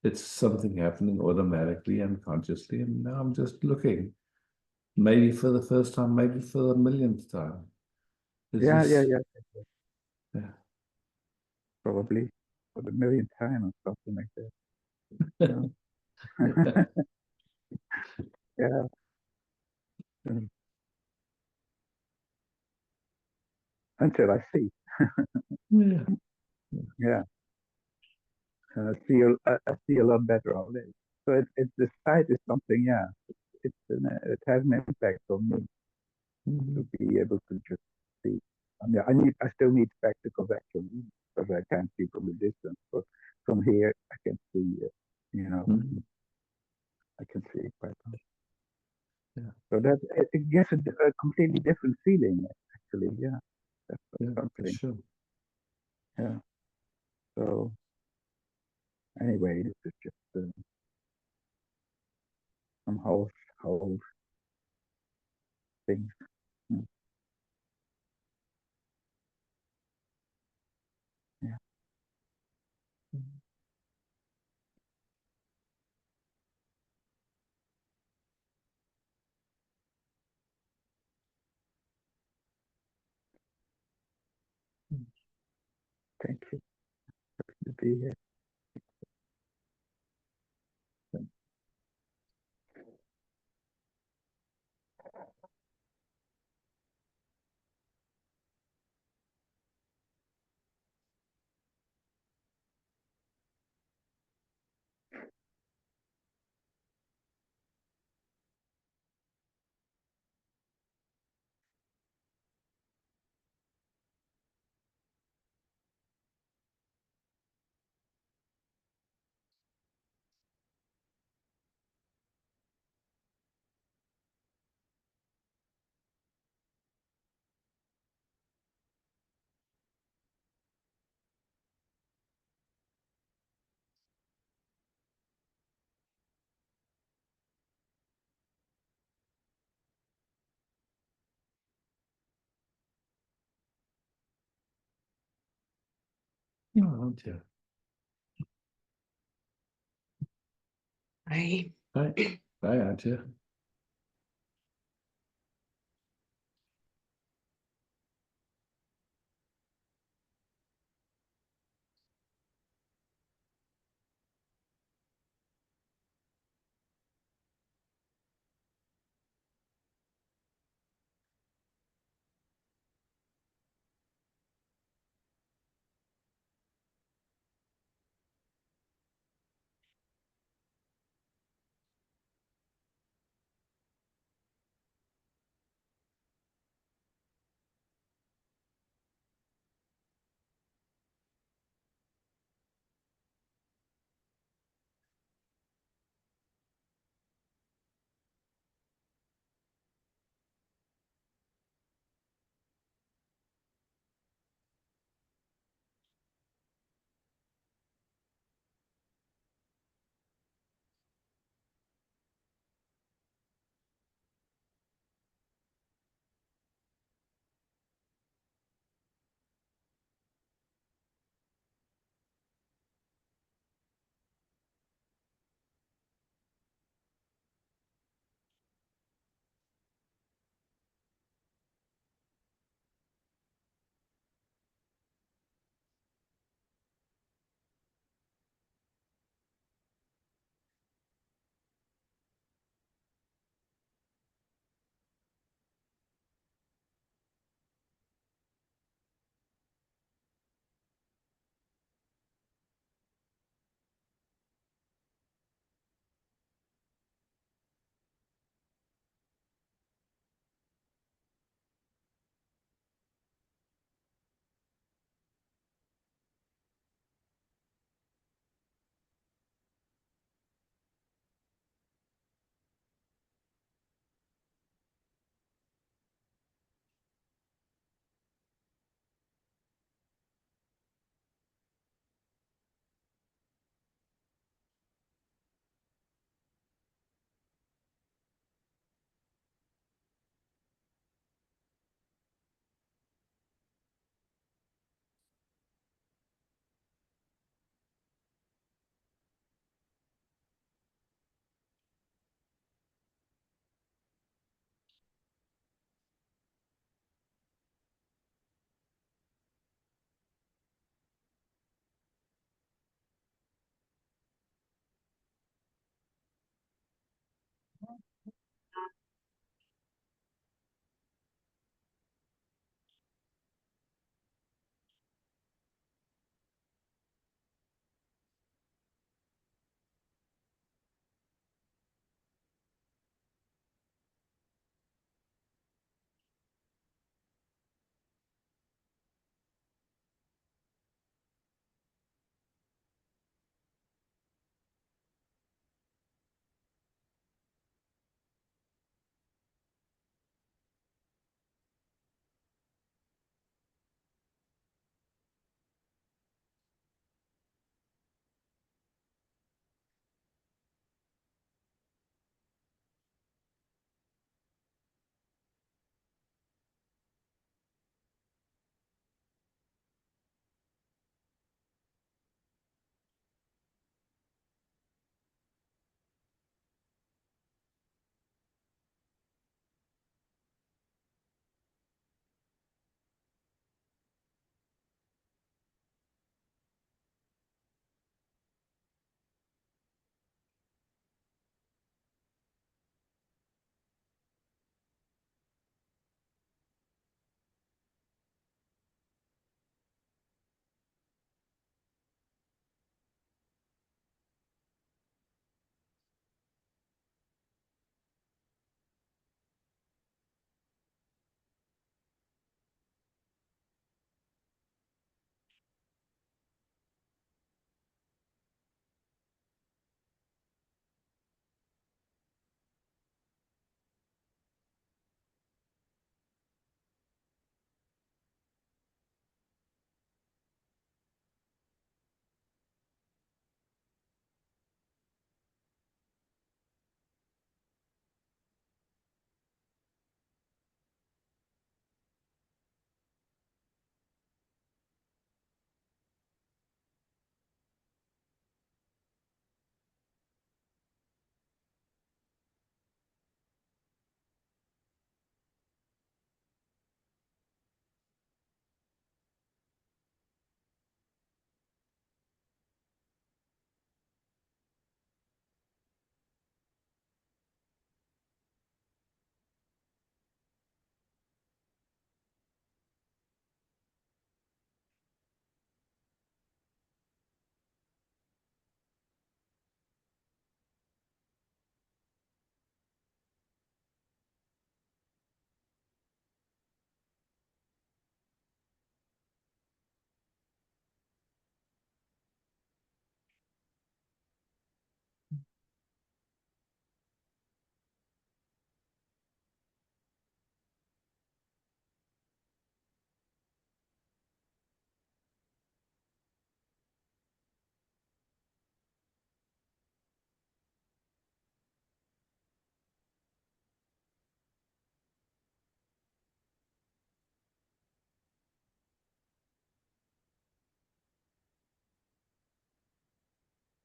Speaker 1: It's something happening automatically, unconsciously, and now I'm just looking. Maybe for the first time, maybe for the millionth time.
Speaker 7: Yeah.
Speaker 1: Yeah.
Speaker 7: Probably for the millionth time or something like that. Yeah. Mm. Until I see.
Speaker 1: Yeah.
Speaker 7: Yeah. I see a lot better already. So it's the sight is something. Yeah. It has an impact on me to be able to just see. I mean, I still need spectacles actually because I can't see from a distance. But from here, I can see. I can see it quite well.
Speaker 1: Yeah.
Speaker 7: So that it gives a completely different feeling actually. Yeah. That's
Speaker 1: Yeah, for
Speaker 7: something.
Speaker 1: sure.
Speaker 7: Yeah. So anyway, this is just some whole things. Mm. Yeah. Thank you. Happy to be here.
Speaker 1: No, aren't you?
Speaker 8: Hi.
Speaker 1: Hi, aren't you?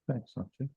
Speaker 1: Thanks, Archie.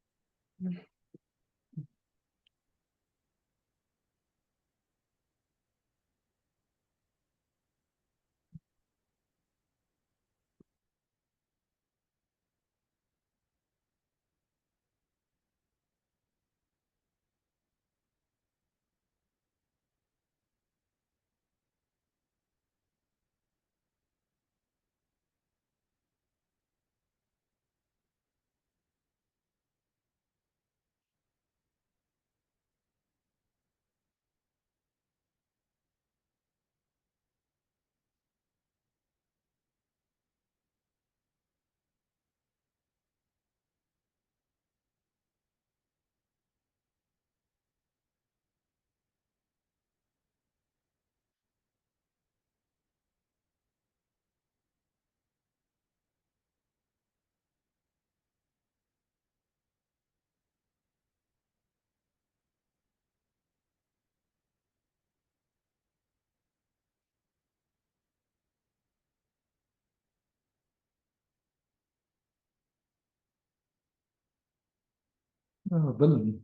Speaker 1: Oh, Willem.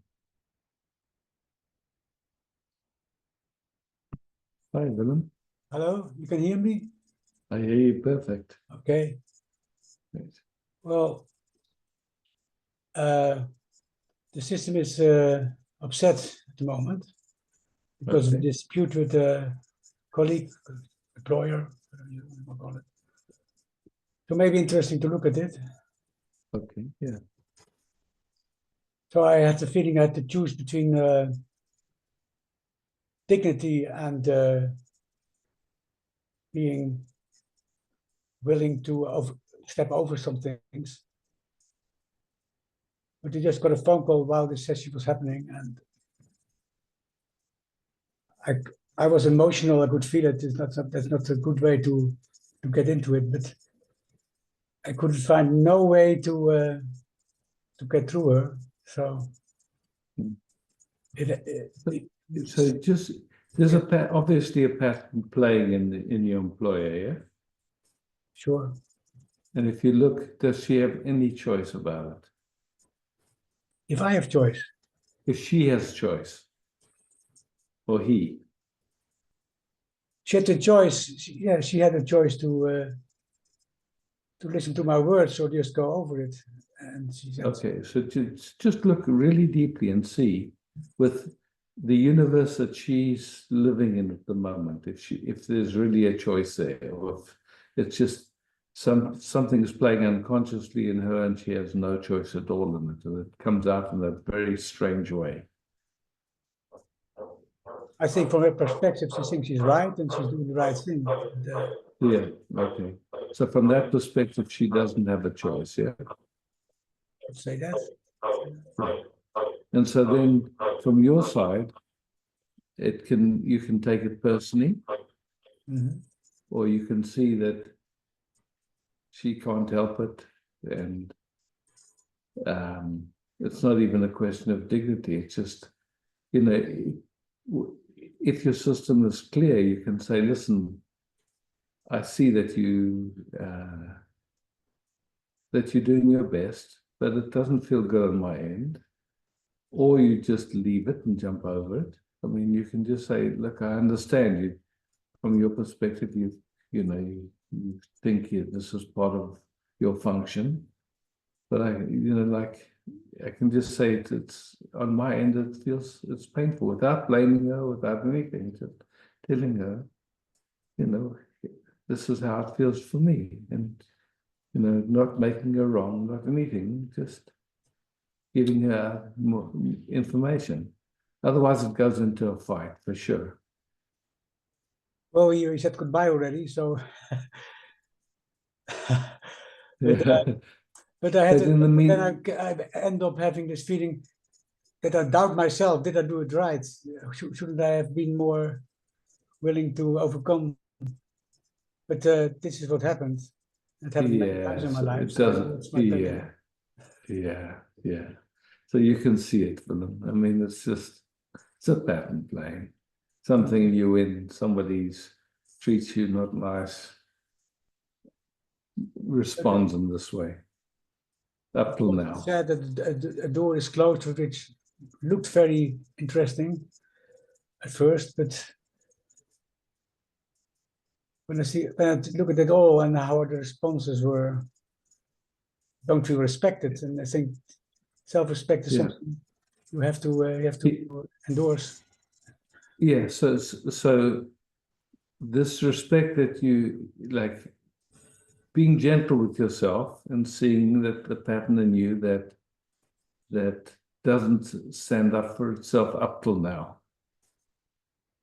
Speaker 1: Hi, Willem.
Speaker 8: Hello, you can hear me?
Speaker 1: I hear you perfect.
Speaker 8: Okay,
Speaker 1: Great.
Speaker 8: well, the system is upset at the moment because of a
Speaker 1: Okay.
Speaker 8: dispute with a colleague, employer, whatever you want to call it. So maybe interesting to look at it.
Speaker 1: Okay, yeah.
Speaker 8: So I had the feeling I had to choose between dignity and being willing to step over some things. But I just got a phone call while this session was happening, and I was emotional. I could feel it. That's not a good way to get into it, but I couldn't find no way to get through her. So
Speaker 1: Hmm.
Speaker 8: it
Speaker 1: So just there's obviously a pattern playing in your employer, yeah.
Speaker 8: sure.
Speaker 1: And if you look, does she have any choice about it?
Speaker 8: If I have choice,
Speaker 1: If she has choice, or he?
Speaker 8: she had the choice. Yeah, she had a choice to listen to my words or just go over it. And she said,
Speaker 1: Okay, so just look really deeply and see with the universe that she's living in at the moment, if there's really a choice there, or if it's just something is playing unconsciously in her and she has no choice at all in it, and it comes out in a very strange way.
Speaker 8: I think from her perspective, she thinks she's right and she's doing the right thing.
Speaker 1: Yeah, okay. So from that perspective, she doesn't have a choice, yeah.
Speaker 8: I'd say that.
Speaker 1: And so then from your side, you can take it personally,
Speaker 8: Mhm.
Speaker 1: or you can see that she can't help it, and it's not even a question of dignity. It's just, you know, if your system is clear, you can say, listen, I see that you're doing your best, but it doesn't feel good on my end. Or you just leave it and jump over it. I mean, you can just say, look, I understand you from your perspective, you think this is part of your function. But I can just say it's on my end, it's painful without blaming her, without anything, just telling her, this is how it feels for me. And, not making her wrong, not anything, just giving her more information. Otherwise, it goes into a fight for sure.
Speaker 8: Well, you said goodbye already, so. but I had
Speaker 1: But in the
Speaker 8: then I end up having this feeling that I doubt myself. Did I do it right? Shouldn't I have been more willing to overcome? But this is what happened. It happened many times in my life.
Speaker 1: It
Speaker 8: So
Speaker 1: doesn't.
Speaker 8: it's my pleasure.
Speaker 1: Yeah. So you can see it for them. I mean, it's a pattern playing. Something you win, somebody's treats you not nice, responds in this way. up till now.
Speaker 8: Said that a door is closed, which looked very interesting at first, but when I look at it all and how the responses were, don't feel respected, and I think self-respect is
Speaker 1: Yeah.
Speaker 8: something you have to endorse.
Speaker 1: Yeah, so this respect that you like, being gentle with yourself and seeing that the pattern in you that doesn't stand up for itself up till now,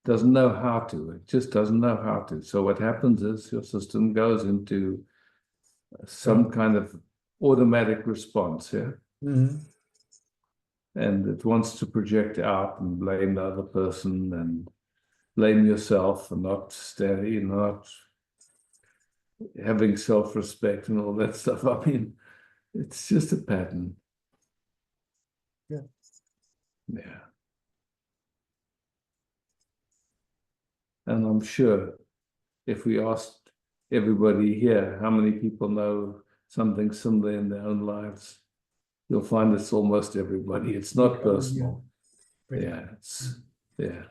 Speaker 1: doesn't know how to. It just doesn't know how to. So what happens is your system goes into some kind of automatic response, yeah,
Speaker 8: Mm-hmm.
Speaker 1: and it wants to project out and blame the other person and blame yourself for not having self-respect and all that stuff. I mean, it's just a pattern.
Speaker 8: Yeah.
Speaker 1: Yeah. And I'm sure if we asked everybody here how many people know something similar in their own lives, you'll find it's almost everybody. It's not personal. Yeah, it's yeah.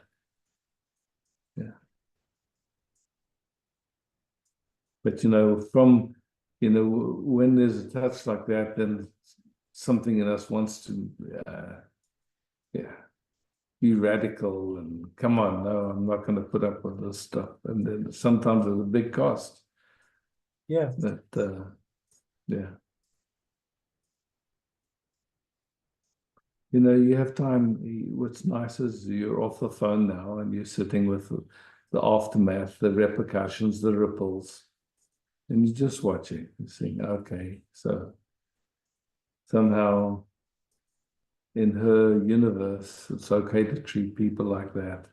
Speaker 1: But when there's a touch like that, then something in us wants to be radical and come on, no, I'm not going to put up with this stuff. And then sometimes there's a big cost.
Speaker 8: Yeah.
Speaker 1: That yeah. You have time. What's nice is you're off the phone now and you're sitting with the aftermath, the repercussions, the ripples, and you're just watching and saying, okay, so somehow in her universe, it's okay to treat people like that.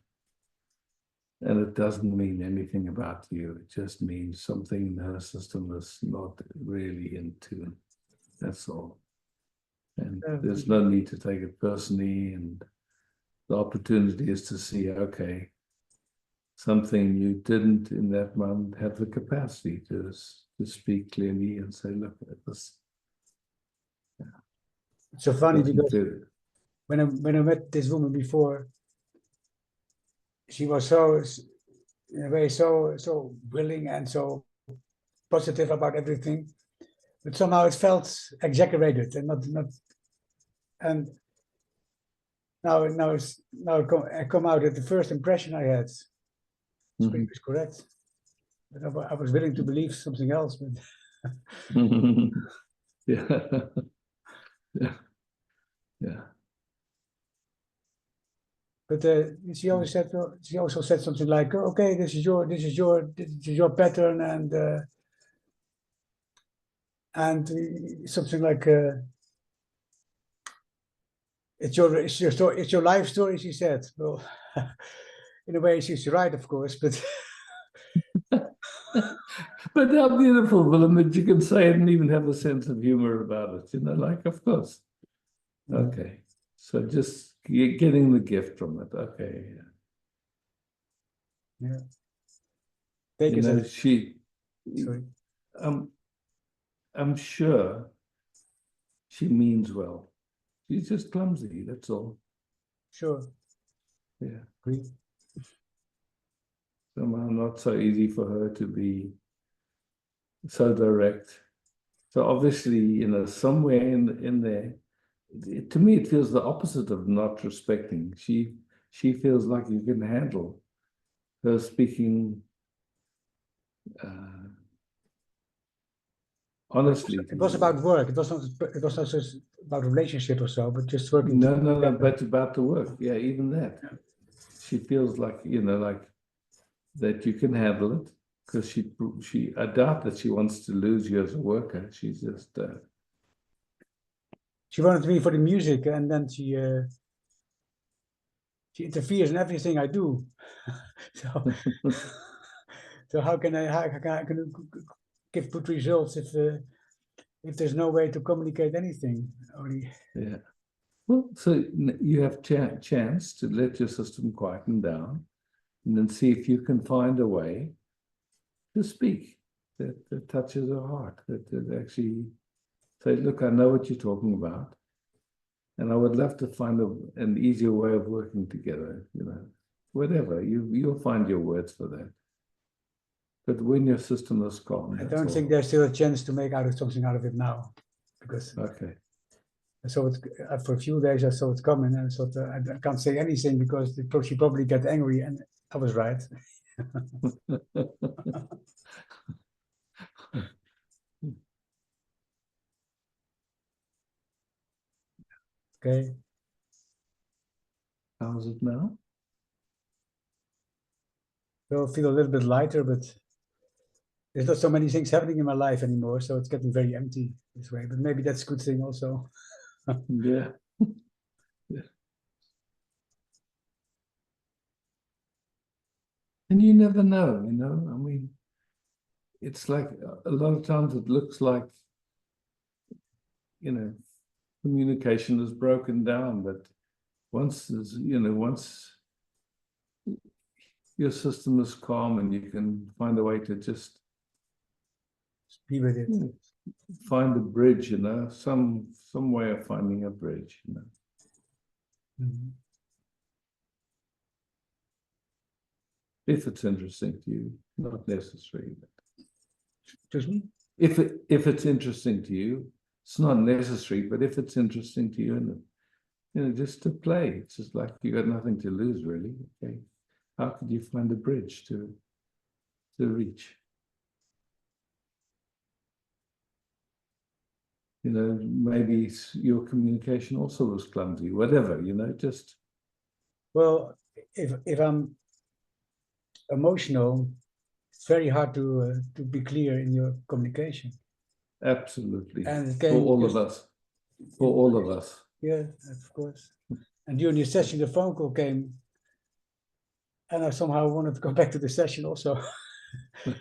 Speaker 1: And it doesn't mean anything about you. It just means something in her system is not really in tune. That's all. And there's no need to take it personally. And the opportunity is to see, okay, something you didn't in that moment have the capacity to speak clearly and say, look at this. Yeah.
Speaker 8: It's so funny because when I met this woman before, she was so in a way so willing and so positive about everything, but somehow it felt exaggerated and not. And now I come out at the first impression I had. It's pretty much correct. But I was willing to believe something else. But
Speaker 1: yeah. Yeah.
Speaker 8: But she always said. She also said something like, "Okay, this is your pattern," and something like, "It's your story. It's your life story." She said. Well, in a way, she's right, of course, but.
Speaker 1: But how beautiful, Willem, that you can say it and even have a sense of humor about it. Like, of course. Okay. So just getting the gift from it. Okay.
Speaker 8: Yeah. Sorry.
Speaker 1: I'm sure she means well. She's just clumsy, that's all.
Speaker 8: Sure.
Speaker 1: Yeah.
Speaker 8: Agree.
Speaker 1: Somehow not so easy for her to be so direct. So obviously, somewhere in there, to me, it feels the opposite of not respecting. She feels like you can handle her speaking honestly.
Speaker 8: It was about work. It was not just about relationship or so, but just working.
Speaker 1: No, but about the work. Yeah, even that. Yeah. She feels like, like that you can handle it, because I doubt that she wants to lose you as a worker. She's just
Speaker 8: she wanted me for the music, and then she interferes in everything I do. So how can I give good results if there's no way to communicate anything? Only.
Speaker 1: Yeah. Well, so you have chance to let your system quieten down, and then see if you can find a way to speak that touches her heart, that actually Say, look, I know what you're talking about. And I would love to find an easier way of working together, you know, whatever, you'll find your words for that. But when your system is calm,
Speaker 8: I
Speaker 1: that's
Speaker 8: don't
Speaker 1: all.
Speaker 8: think there's still a chance to make something out of it now, because
Speaker 1: Okay.
Speaker 8: so it, for a few days I saw it coming, and I thought I can't say anything because she probably get angry, and I was right. Okay.
Speaker 1: How's it now?
Speaker 8: So I feel a little bit lighter, but there's not so many things happening in my life anymore, so it's getting very empty this way. But maybe that's a good thing also.
Speaker 1: Yeah. Yeah. And you never know, you know, I mean, it's like a lot of times it looks like, you know, communication is broken down, but once your system is calm and you can find a way to just
Speaker 8: Be with it.
Speaker 1: find a bridge, you know, some way of finding a bridge, you know.
Speaker 8: Mhm.
Speaker 1: If it's interesting to you, not necessary.
Speaker 8: Excuse me?
Speaker 1: If it's interesting to you, it's not necessary, but if it's interesting to you, and you know, just to play, it's just like you got nothing to lose, really. Okay, how could you find a bridge to reach? You know, maybe your communication also was clumsy, whatever, you know, just.
Speaker 8: Well, if I'm emotional, it's very hard to be clear in your communication.
Speaker 1: Absolutely.
Speaker 8: And it
Speaker 1: For
Speaker 8: came
Speaker 1: all
Speaker 8: just-
Speaker 1: of us. For all of us.
Speaker 8: Yeah, of course. And during the session, the phone call came, and I somehow wanted to go back to the session also.
Speaker 1: I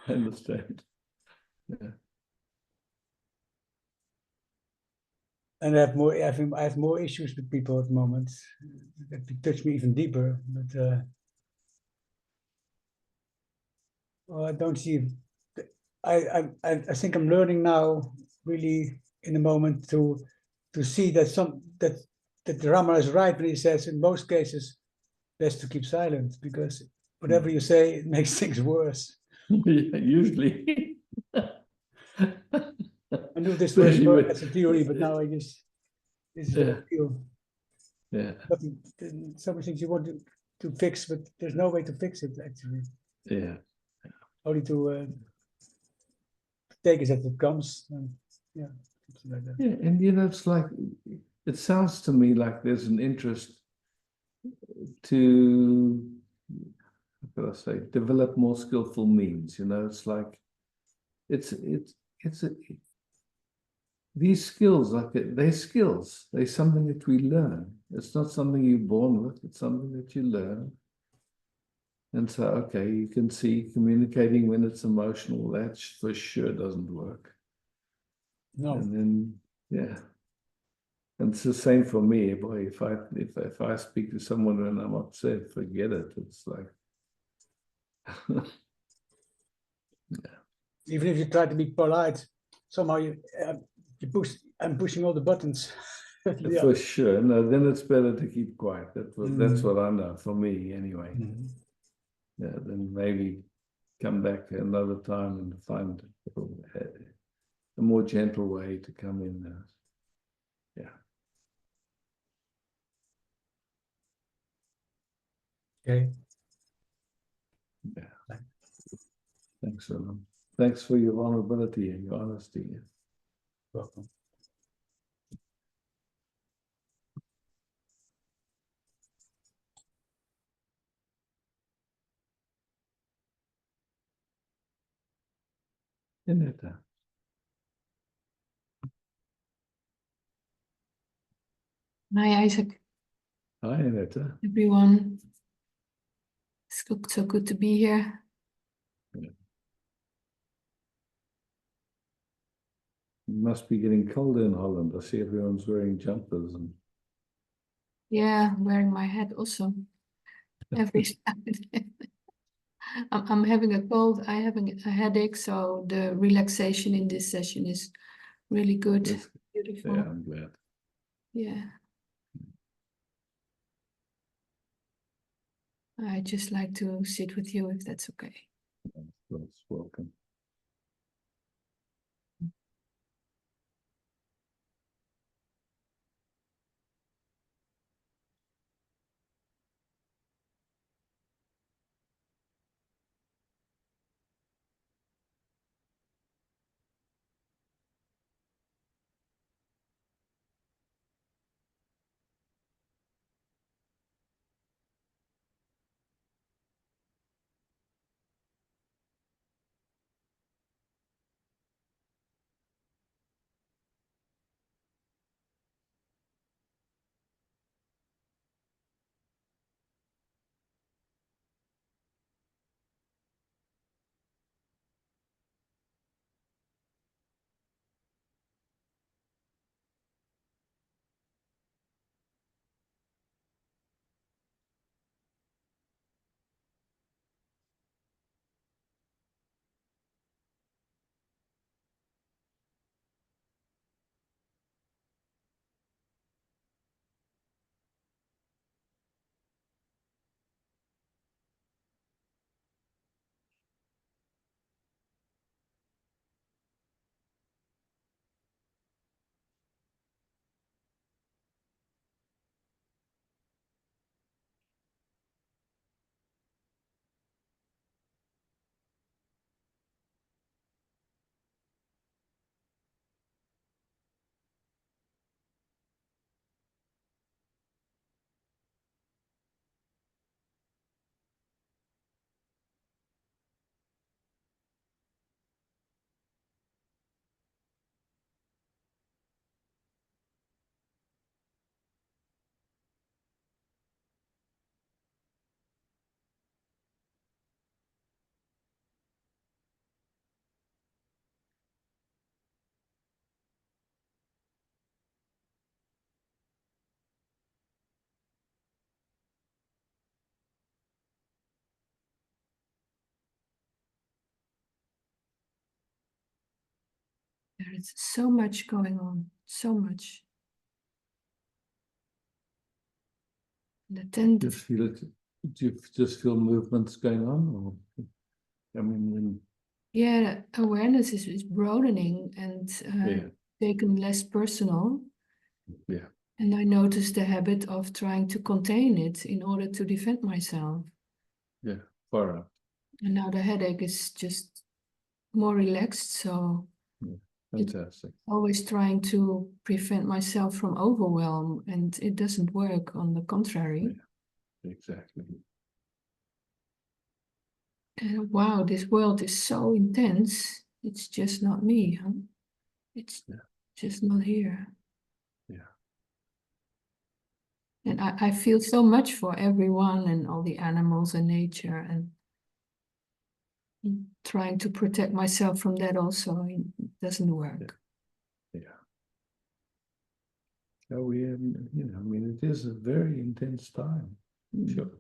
Speaker 1: understand. Yeah.
Speaker 8: And I have more issues with people at the moment that touch me even deeper. But well, I don't see. I think I'm learning now, really, in the moment, to see that that Rama is right when he says in most cases best to keep silent, because whatever you say, it makes things worse.
Speaker 1: Yeah, usually.
Speaker 8: I knew this was
Speaker 1: Anyway.
Speaker 8: as a theory, but now this is what I feel.
Speaker 1: Yeah.
Speaker 8: But some things you want to fix, but there's no way to fix it actually.
Speaker 1: Yeah.
Speaker 8: Only to take it as it comes. And, yeah, something like that.
Speaker 1: Yeah, and you know, it's like it sounds to me like there's an interest to, how could I say, develop more skillful means. You know, it's like these skills, like they're skills. They're something that we learn. It's not something you're born with. It's something that you learn. And so, okay, you can see communicating when it's emotional, that for sure doesn't work.
Speaker 8: No.
Speaker 1: And then, yeah. And it's the same for me. Boy, if I speak to someone when I'm upset, forget it. It's like, yeah.
Speaker 8: Even if you try to be polite, somehow you push. I'm pushing all the buttons. Yeah.
Speaker 1: For sure. No, then it's better to keep quiet. That's
Speaker 8: Mm.
Speaker 1: what I know for me, anyway.
Speaker 8: Mhm.
Speaker 1: Yeah. Then maybe come back another time and find a more gentle way to come in there. Yeah.
Speaker 8: Okay.
Speaker 1: Yeah. Thanks, Willem. Thanks for your vulnerability and your honesty.
Speaker 8: Welcome.
Speaker 1: Inetta.
Speaker 9: Hi, Isaac,
Speaker 1: Hi, Inetta.
Speaker 9: everyone. It's so good to be here.
Speaker 1: It must be getting cold in Holland. I see everyone's wearing jumpers. And
Speaker 9: Yeah, I'm wearing my hat also every Saturday. I'm having a cold. I'm having a headache, so the relaxation in this session is really good.
Speaker 1: That's-
Speaker 9: Beautiful.
Speaker 1: Yeah, I'm glad.
Speaker 9: Yeah. I just like to sit with you if that's okay.
Speaker 1: That's welcome.
Speaker 9: There is so much going on, so much. The tent.
Speaker 1: Just feel it. Do you just feel movements going on? Or, I mean,
Speaker 9: Yeah, awareness is broadening and
Speaker 1: yeah,
Speaker 9: taken less personal.
Speaker 1: yeah,
Speaker 9: And I noticed the habit of trying to contain it in order to defend myself.
Speaker 1: yeah, far out.
Speaker 9: And now the headache is just more relaxed, so
Speaker 1: Fantastic.
Speaker 9: always trying to prevent myself from overwhelm, and it doesn't work, on the contrary.
Speaker 1: Yeah, exactly.
Speaker 9: And wow, this world is so intense. It's just not me, huh? It's
Speaker 1: Yeah.
Speaker 9: just not here.
Speaker 1: Yeah.
Speaker 9: And I feel so much for everyone and all the animals and nature, and trying to protect myself from that also, it doesn't work.
Speaker 1: Yeah. So we, I mean, it is a very intense time.
Speaker 9: Mm.
Speaker 1: Sure.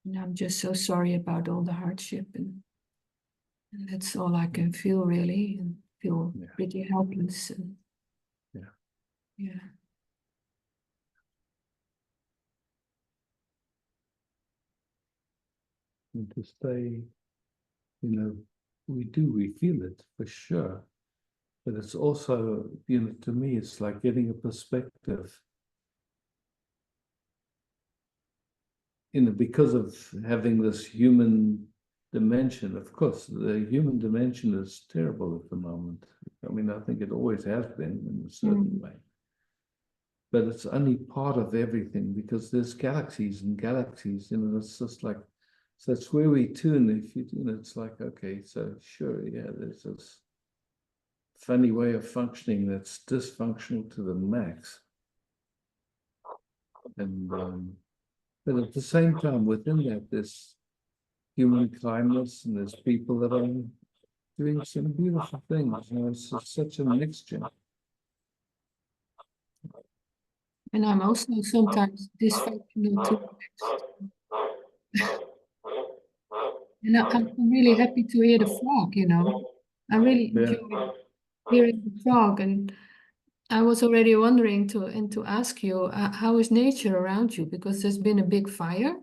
Speaker 9: And I'm just so sorry about all the hardship, and that's all I can feel really, and feel
Speaker 1: Yeah.
Speaker 9: pretty helpless. And
Speaker 1: Yeah.
Speaker 9: Yeah.
Speaker 1: And to stay, we feel it for sure. But it's also, to me, it's like getting a perspective. Because of having this human dimension, of course, the human dimension is terrible at the moment. I mean, I think it always has been in a certain way. But it's only part of everything because there's galaxies and galaxies, it's just like, so it's where we tune. If it's like, okay, so sure, yeah, there's this funny way of functioning that's dysfunctional to the max. And but at the same time, within that, there's human kindness, and there's people that are doing some beautiful things. It's such a mixture.
Speaker 9: And I'm also sometimes dysfunctional too. And I'm really happy to hear the frog, you know. I really
Speaker 1: Yeah.
Speaker 9: enjoy hearing the frog, and I was already wondering to ask you, how is nature around you? Because there's been a big fire.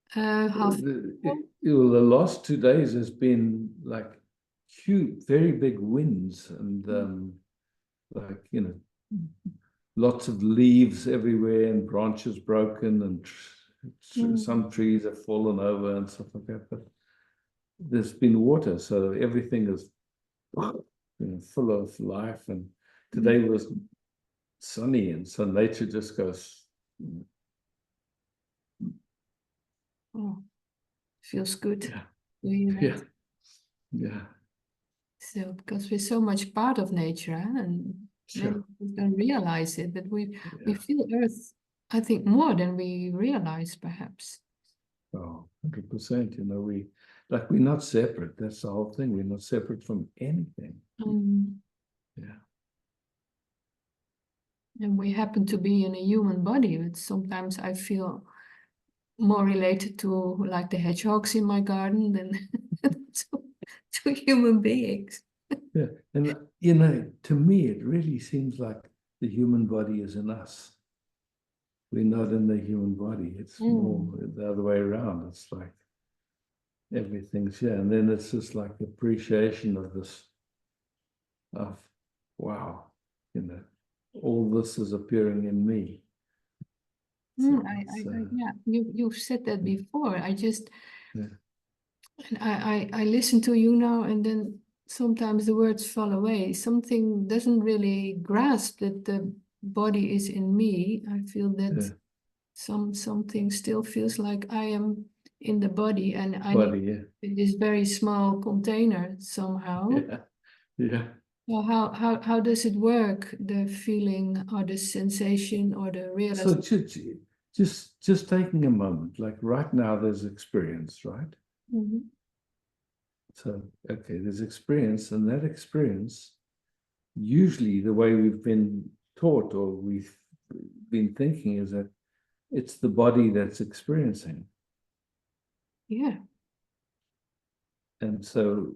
Speaker 9: How
Speaker 1: The last 2 days has been like huge, very big winds and like, you know, lots of leaves everywhere and branches broken and some trees have fallen over and stuff like that. But there's been water, so everything is, you know, full of life. And today was sunny, and so nature just goes.
Speaker 9: Oh, feels good.
Speaker 1: Yeah.
Speaker 9: To hear that.
Speaker 1: Yeah. Yeah.
Speaker 9: So because we're so much part of nature, and
Speaker 1: Sure.
Speaker 9: maybe we don't realize it, but we
Speaker 1: Yeah.
Speaker 9: feel Earth, I think, more than we realize, perhaps.
Speaker 1: Oh, 100%. You know, we're not separate. That's the whole thing. We're not separate from anything. Yeah.
Speaker 9: And we happen to be in a human body, but sometimes I feel more related to like the hedgehogs in my garden than to human beings.
Speaker 1: Yeah. And, you know, to me, it really seems like the human body is in us. We're not in the human body. It's more the other way around. It's like everything's here. And then it's just like appreciation of this, of, wow, you know, all this is appearing in me. So
Speaker 9: Yeah, you've said that before. I just,
Speaker 1: yeah.
Speaker 9: and I listen to you now, and then sometimes the words fall away. Something doesn't really grasp that the body is in me. I feel that something still feels like I am in the body, and I need in this very small container somehow.
Speaker 1: Yeah. Yeah.
Speaker 9: Well, how does it work? The feeling or the sensation or the realization?
Speaker 1: So just taking a moment, like right now there's experience, right? So, okay, there's experience, and that experience, usually the way we've been taught or we've been thinking is that it's the body that's experiencing.
Speaker 9: Yeah.
Speaker 1: And so,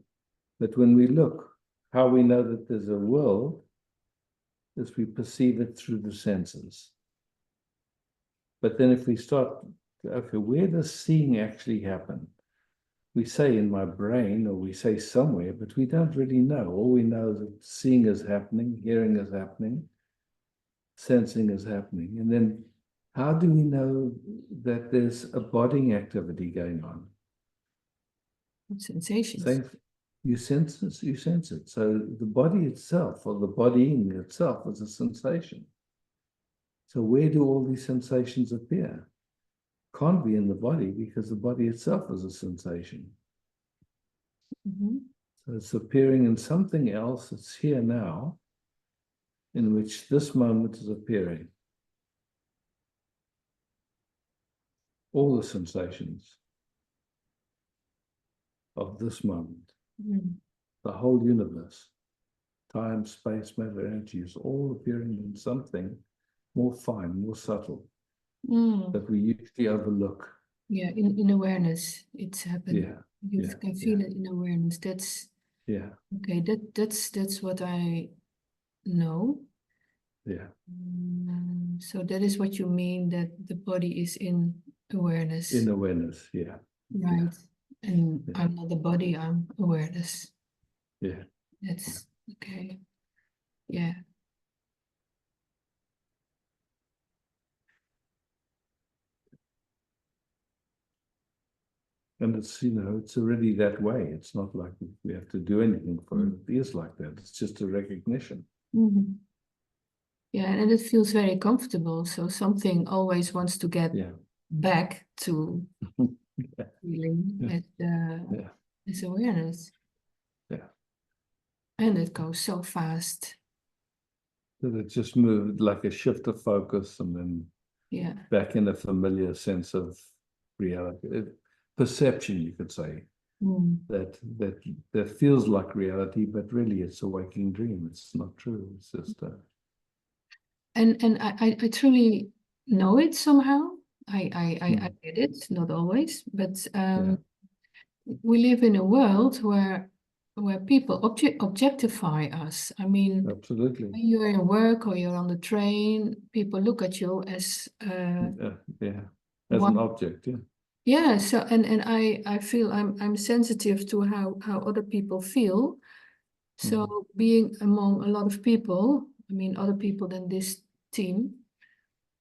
Speaker 1: but when we look, how we know that there's a world is we perceive it through the senses. But then if we start, okay, where does seeing actually happen? We say in my brain, or we say somewhere, but we don't really know. All we know is that seeing is happening, hearing is happening, sensing is happening. And then how do we know that there's a body activity going on?
Speaker 9: Sensations.
Speaker 1: You sense it. So the body itself, or the bodying itself, is a sensation. So where do all these sensations appear? Can't be in the body, because the body itself is a sensation. So it's appearing in something else that's here now, in which this moment is appearing. All the sensations of this moment, the whole universe, time, space, matter, energy, is all appearing in something more fine, more subtle, that we usually overlook.
Speaker 9: Yeah, in awareness, it's happening.
Speaker 1: Yeah.
Speaker 9: You can feel it in awareness. That's okay. That's what I know.
Speaker 1: Yeah.
Speaker 9: So that is what you mean, that the body is in awareness.
Speaker 1: In awareness, yeah.
Speaker 9: Right. And I'm not the body, I'm awareness.
Speaker 1: Yeah.
Speaker 9: That's okay. Yeah.
Speaker 1: And it's, you know, it's already that way. It's not like we have to do anything for it. It is like that. It's just a recognition.
Speaker 9: Yeah, and it feels very comfortable. So something always wants to get back to feeling as awareness.
Speaker 1: Yeah.
Speaker 9: And it goes so fast.
Speaker 1: So it just moved like a shift of focus, and then back in a familiar sense of reality, perception, you could say, that feels like reality, but really it's a waking dream. It's not true. It's just
Speaker 9: and I truly know it somehow. I get it, not always, but we live in a world where people objectify us. I mean,
Speaker 1: Absolutely.
Speaker 9: when you're in work or you're on the train, people look at you as
Speaker 1: Yeah. As
Speaker 9: one.
Speaker 1: an object, yeah.
Speaker 9: Yeah, so and I feel I'm sensitive to how other people feel. So being among a lot of people, I mean other people than this team,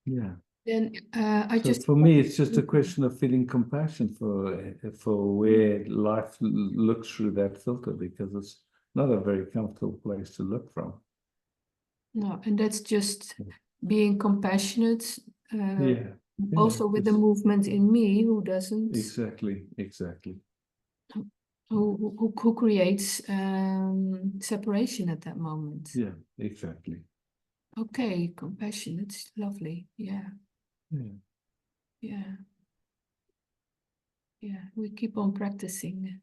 Speaker 1: Yeah.
Speaker 9: then I
Speaker 1: So
Speaker 9: just
Speaker 1: for me, it's just a question of feeling compassion for where life looks through that filter, because it's not a very comfortable place to look from.
Speaker 9: no, and that's just being compassionate.
Speaker 1: Yeah.
Speaker 9: Also with the
Speaker 1: it's-
Speaker 9: movement in me who doesn't,
Speaker 1: Exactly. Exactly.
Speaker 9: who creates separation at that moment.
Speaker 1: Yeah. Exactly.
Speaker 9: Okay, compassion, it's lovely. Yeah,
Speaker 1: Yeah.
Speaker 9: yeah, yeah. We keep on practicing.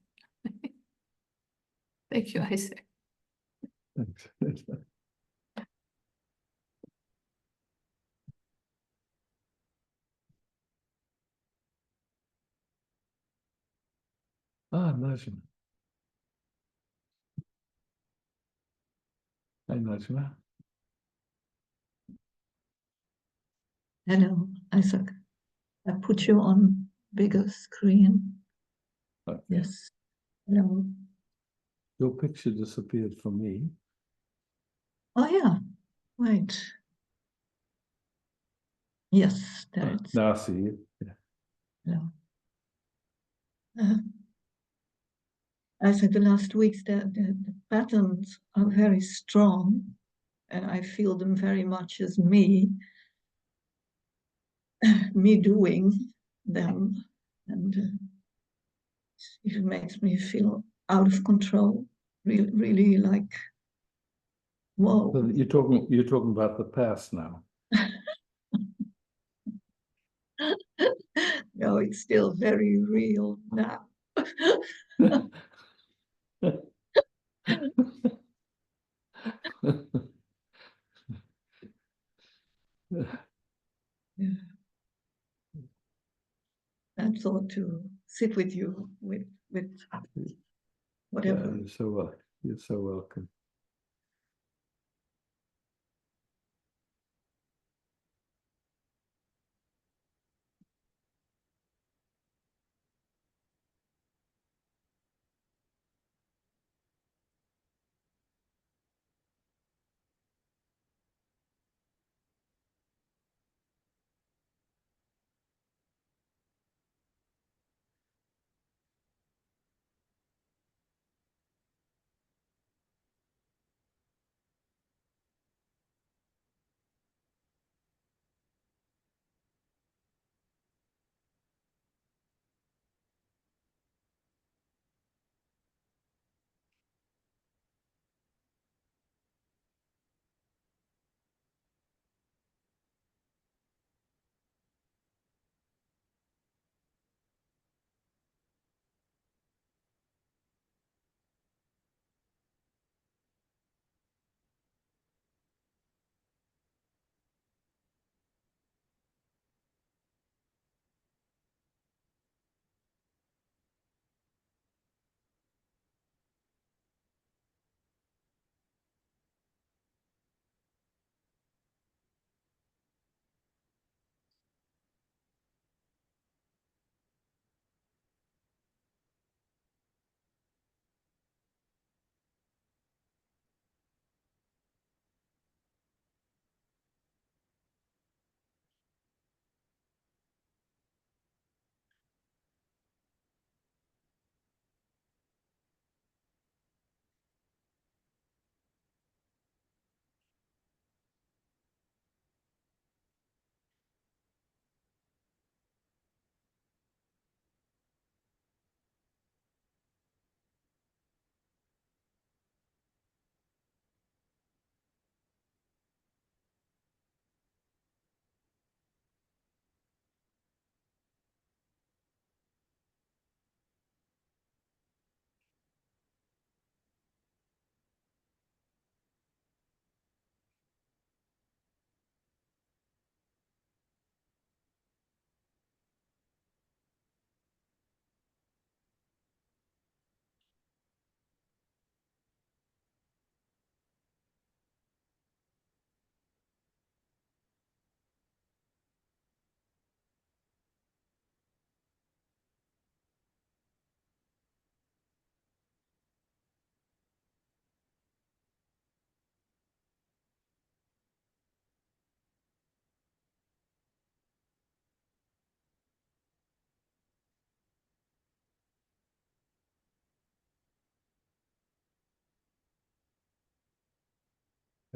Speaker 9: Thank you, Isaac.
Speaker 1: Thanks. Najma. Hi, Najma.
Speaker 10: Hello, Isaac. I put you on bigger screen.
Speaker 1: Okay.
Speaker 10: Yes. Hello.
Speaker 1: Your picture disappeared for me.
Speaker 10: Oh yeah. Wait. Yes, there it's.
Speaker 1: Now I see you. Yeah.
Speaker 10: Hello. I said the last weeks the patterns are very strong, and I feel them very much as me, me doing them, and it makes me feel out of control. Really, really like, whoa.
Speaker 1: So you're talking about the past now.
Speaker 10: No, it's still very real now. Yeah. I thought to sit with you with whatever.
Speaker 1: Yeah, you're so welcome. You're so welcome.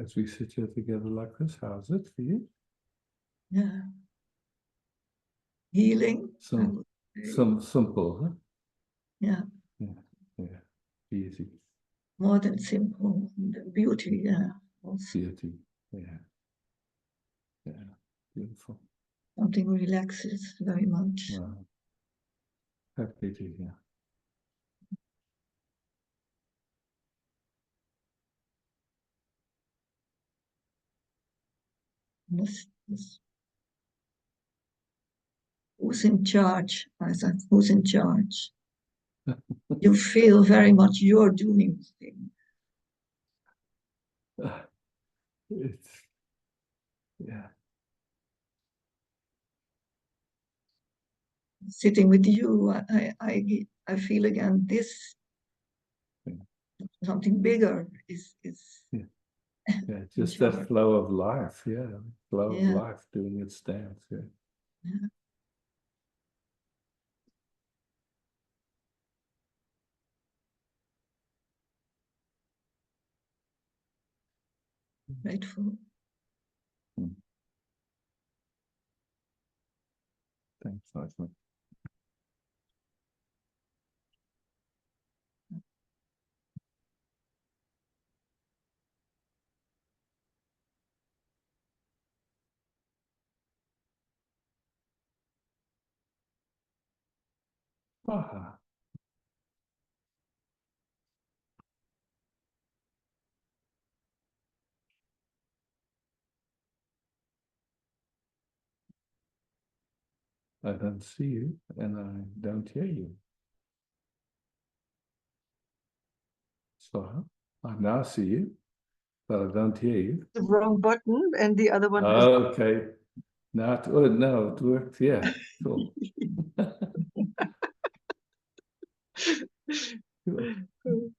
Speaker 1: as we sit here together like this. How's it for you?
Speaker 10: Yeah. Healing. I would say.
Speaker 1: Some simple, huh?
Speaker 10: Yeah.
Speaker 1: Yeah. Easy.
Speaker 10: More than simple. The beauty, yeah. Also
Speaker 1: Beauty. Yeah. Yeah. Beautiful.
Speaker 10: something relaxes very much.
Speaker 1: Wow. Happy to hear.
Speaker 10: Who's in charge? I said, who's in charge? You feel very much you're doing the thing.
Speaker 1: It's, yeah.
Speaker 10: Sitting with you, I feel again this something bigger is
Speaker 1: Yeah, just that flow of life. Yeah. Flow of
Speaker 10: Yeah.
Speaker 1: life doing its dance. Yeah.
Speaker 10: Yeah. Grateful.
Speaker 1: Thanks, Leslie. Ah. I don't see you and I don't hear you. So I now see you, but I don't hear you.
Speaker 10: The wrong button and the other one.
Speaker 1: Okay. Now it, oh, no, it worked. Yeah. Cool. Cool.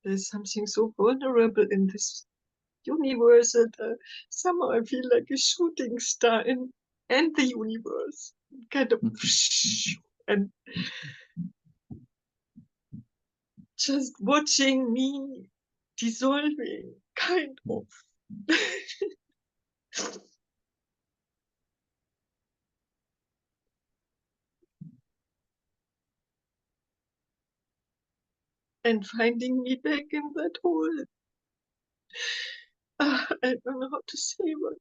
Speaker 10: There's something so vulnerable in this universe that somehow I feel like a shooting star and the universe kind of and just watching me dissolving kind of and finding me back in that hole. I don't know how to say what.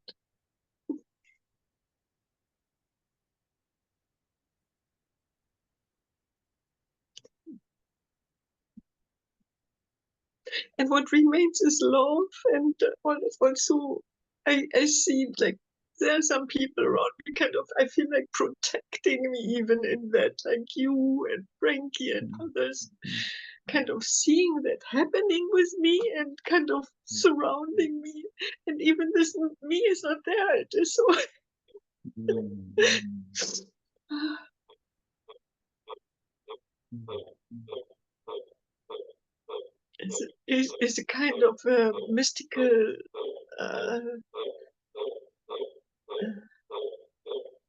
Speaker 10: And what remains is love, and also I see like there are some people around me kind of I feel like protecting me even in that, like you and Frankie and others kind of seeing that happening with me and kind of surrounding me, and even this me is not there, it is so it's a kind of mystical uh,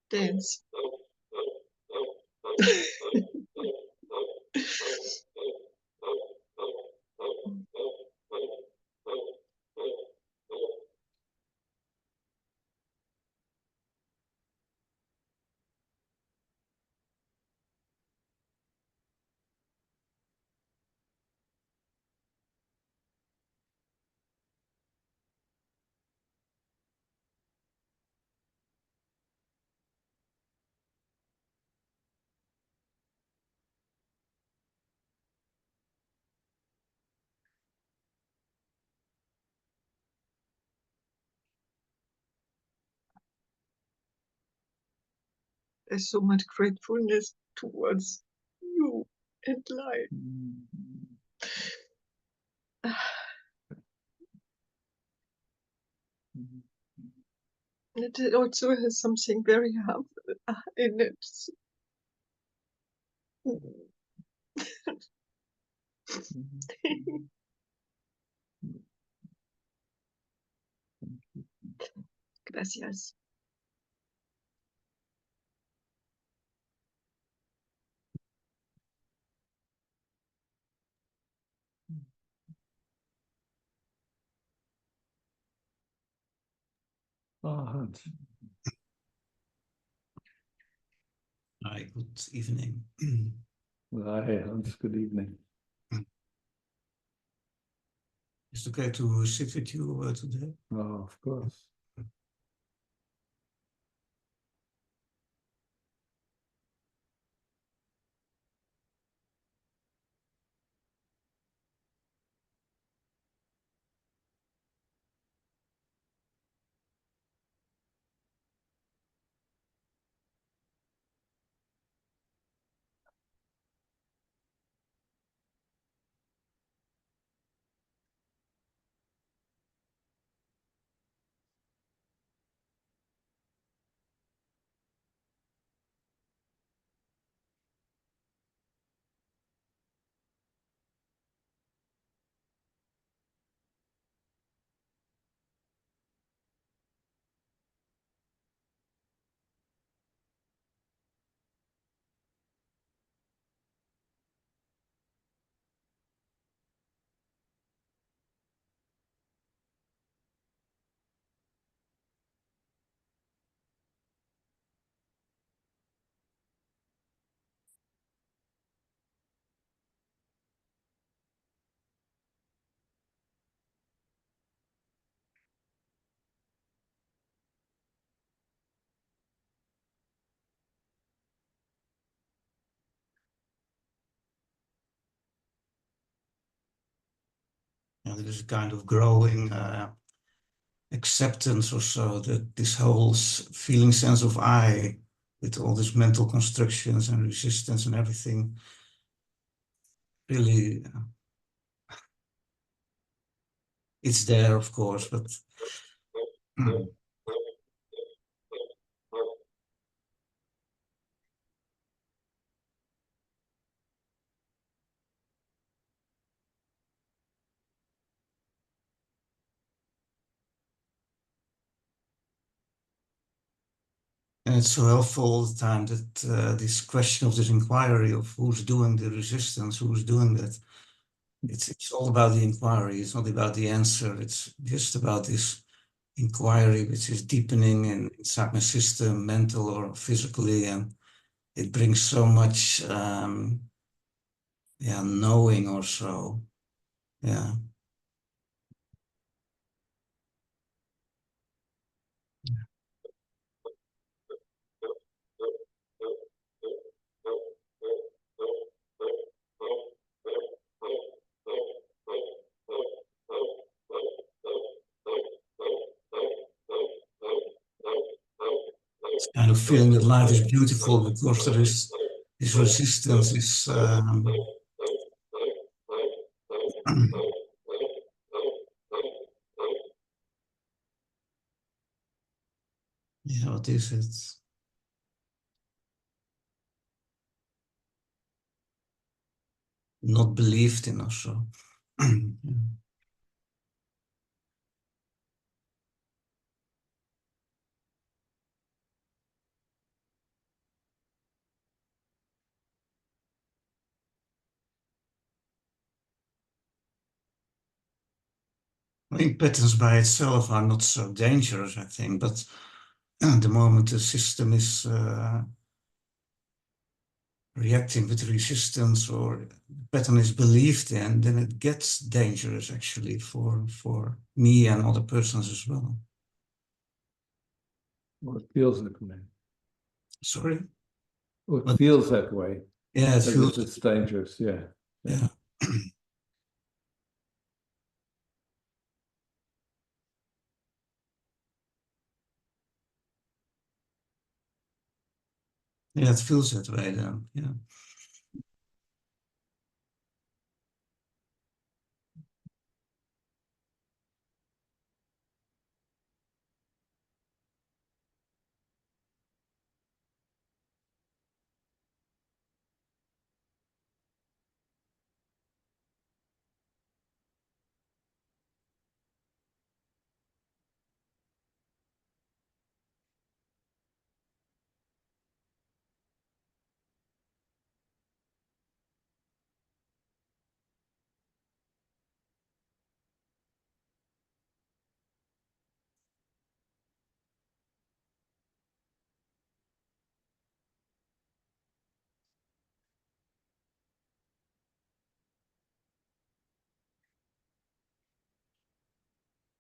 Speaker 10: dance. there's so much gratefulness towards you and life. It also has something very harmful in it. Gracias.
Speaker 1: Oh, Hans.
Speaker 11: Hi, good evening.
Speaker 1: Hi, Hans, good evening.
Speaker 11: Is it okay to sit with you today?
Speaker 1: Oh, of course.
Speaker 11: And there is a kind of growing acceptance or so that this whole feeling sense of I, with all these mental constructions and resistance and everything, really, it's there, of course, but and it's so helpful all the time that this question of this inquiry of who's doing the resistance, who's doing that, it's all about the inquiry. It's not about the answer. It's just about this inquiry, which is deepening inside my system, mental or physically, and it brings so much, knowing or so, yeah. It's kind of feeling that life is beautiful because there is this resistance, is yeah, what is it? Not believed in or so. Yeah. I think patterns by itself are not so dangerous, I think, but the moment the system is reacting with resistance or the pattern is believed in, then it gets dangerous actually for me and other persons as well.
Speaker 1: Well, it feels that way.
Speaker 11: Sorry?
Speaker 1: Well, it feels that way.
Speaker 11: Yeah, it
Speaker 1: as
Speaker 11: feels.
Speaker 1: if it's dangerous, yeah.
Speaker 11: Yeah. Yeah, it feels that way then. Yeah.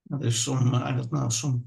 Speaker 11: There's some, I don't know, some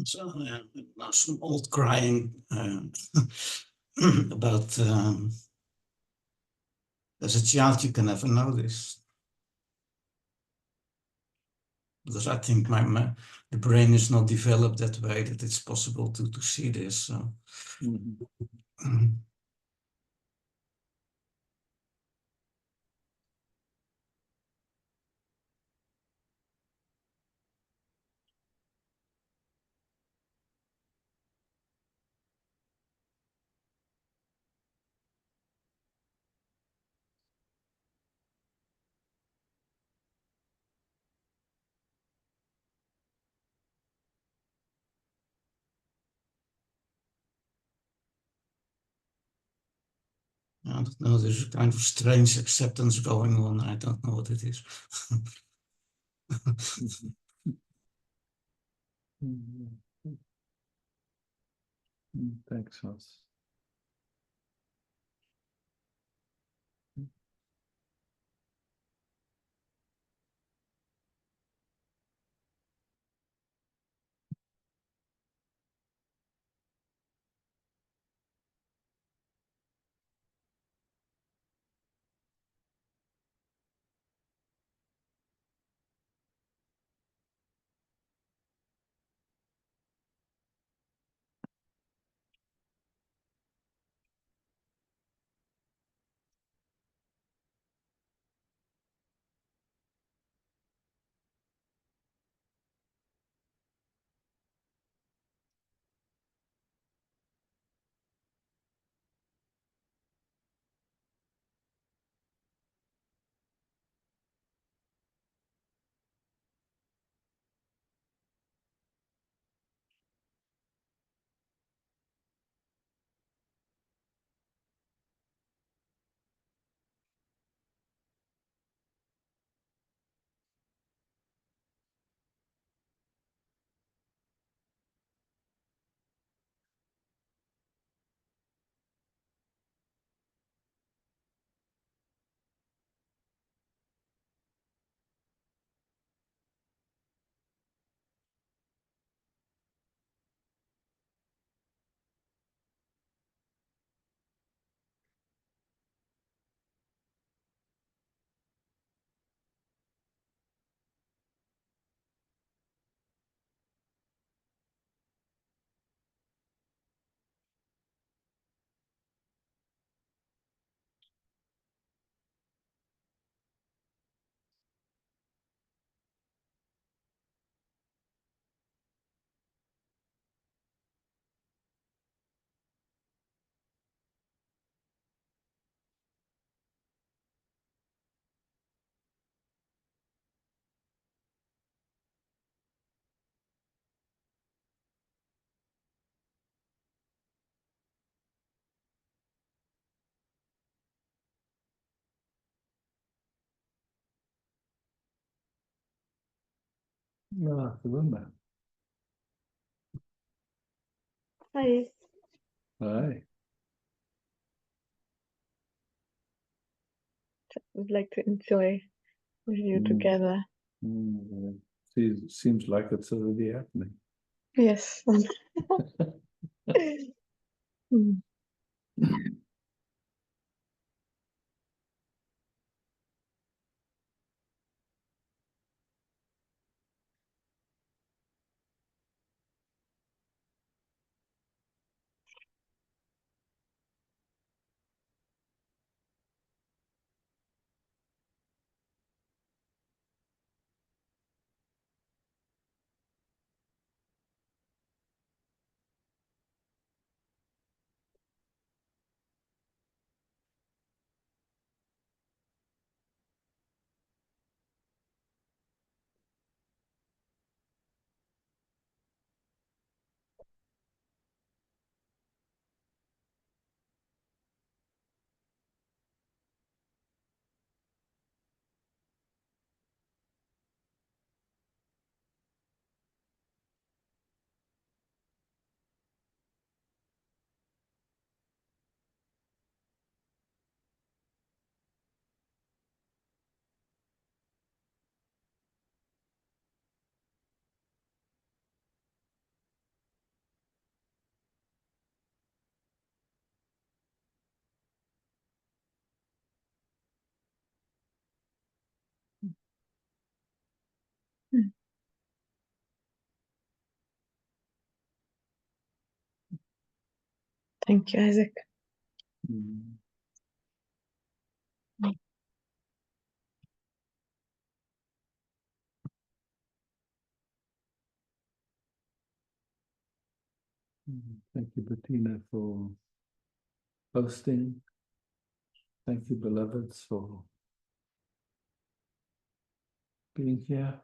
Speaker 11: so, some old crying about as a child you can never know this. Because I think the brain is not developed that way that it's possible to see this. So. I don't know, there's a kind of strange acceptance going on. I don't know what it is.
Speaker 1: Thanks, Hans. Ja, gewonder.
Speaker 10: Hi.
Speaker 1: Aye.
Speaker 10: Would like to enjoy with you
Speaker 1: Mm.
Speaker 10: together.
Speaker 1: Seems like it's already happening.
Speaker 10: Yes. Mm. Thank you, Isaac.
Speaker 1: Mm. Thank you, Bettina, for hosting. Thank you, beloveds, for being here.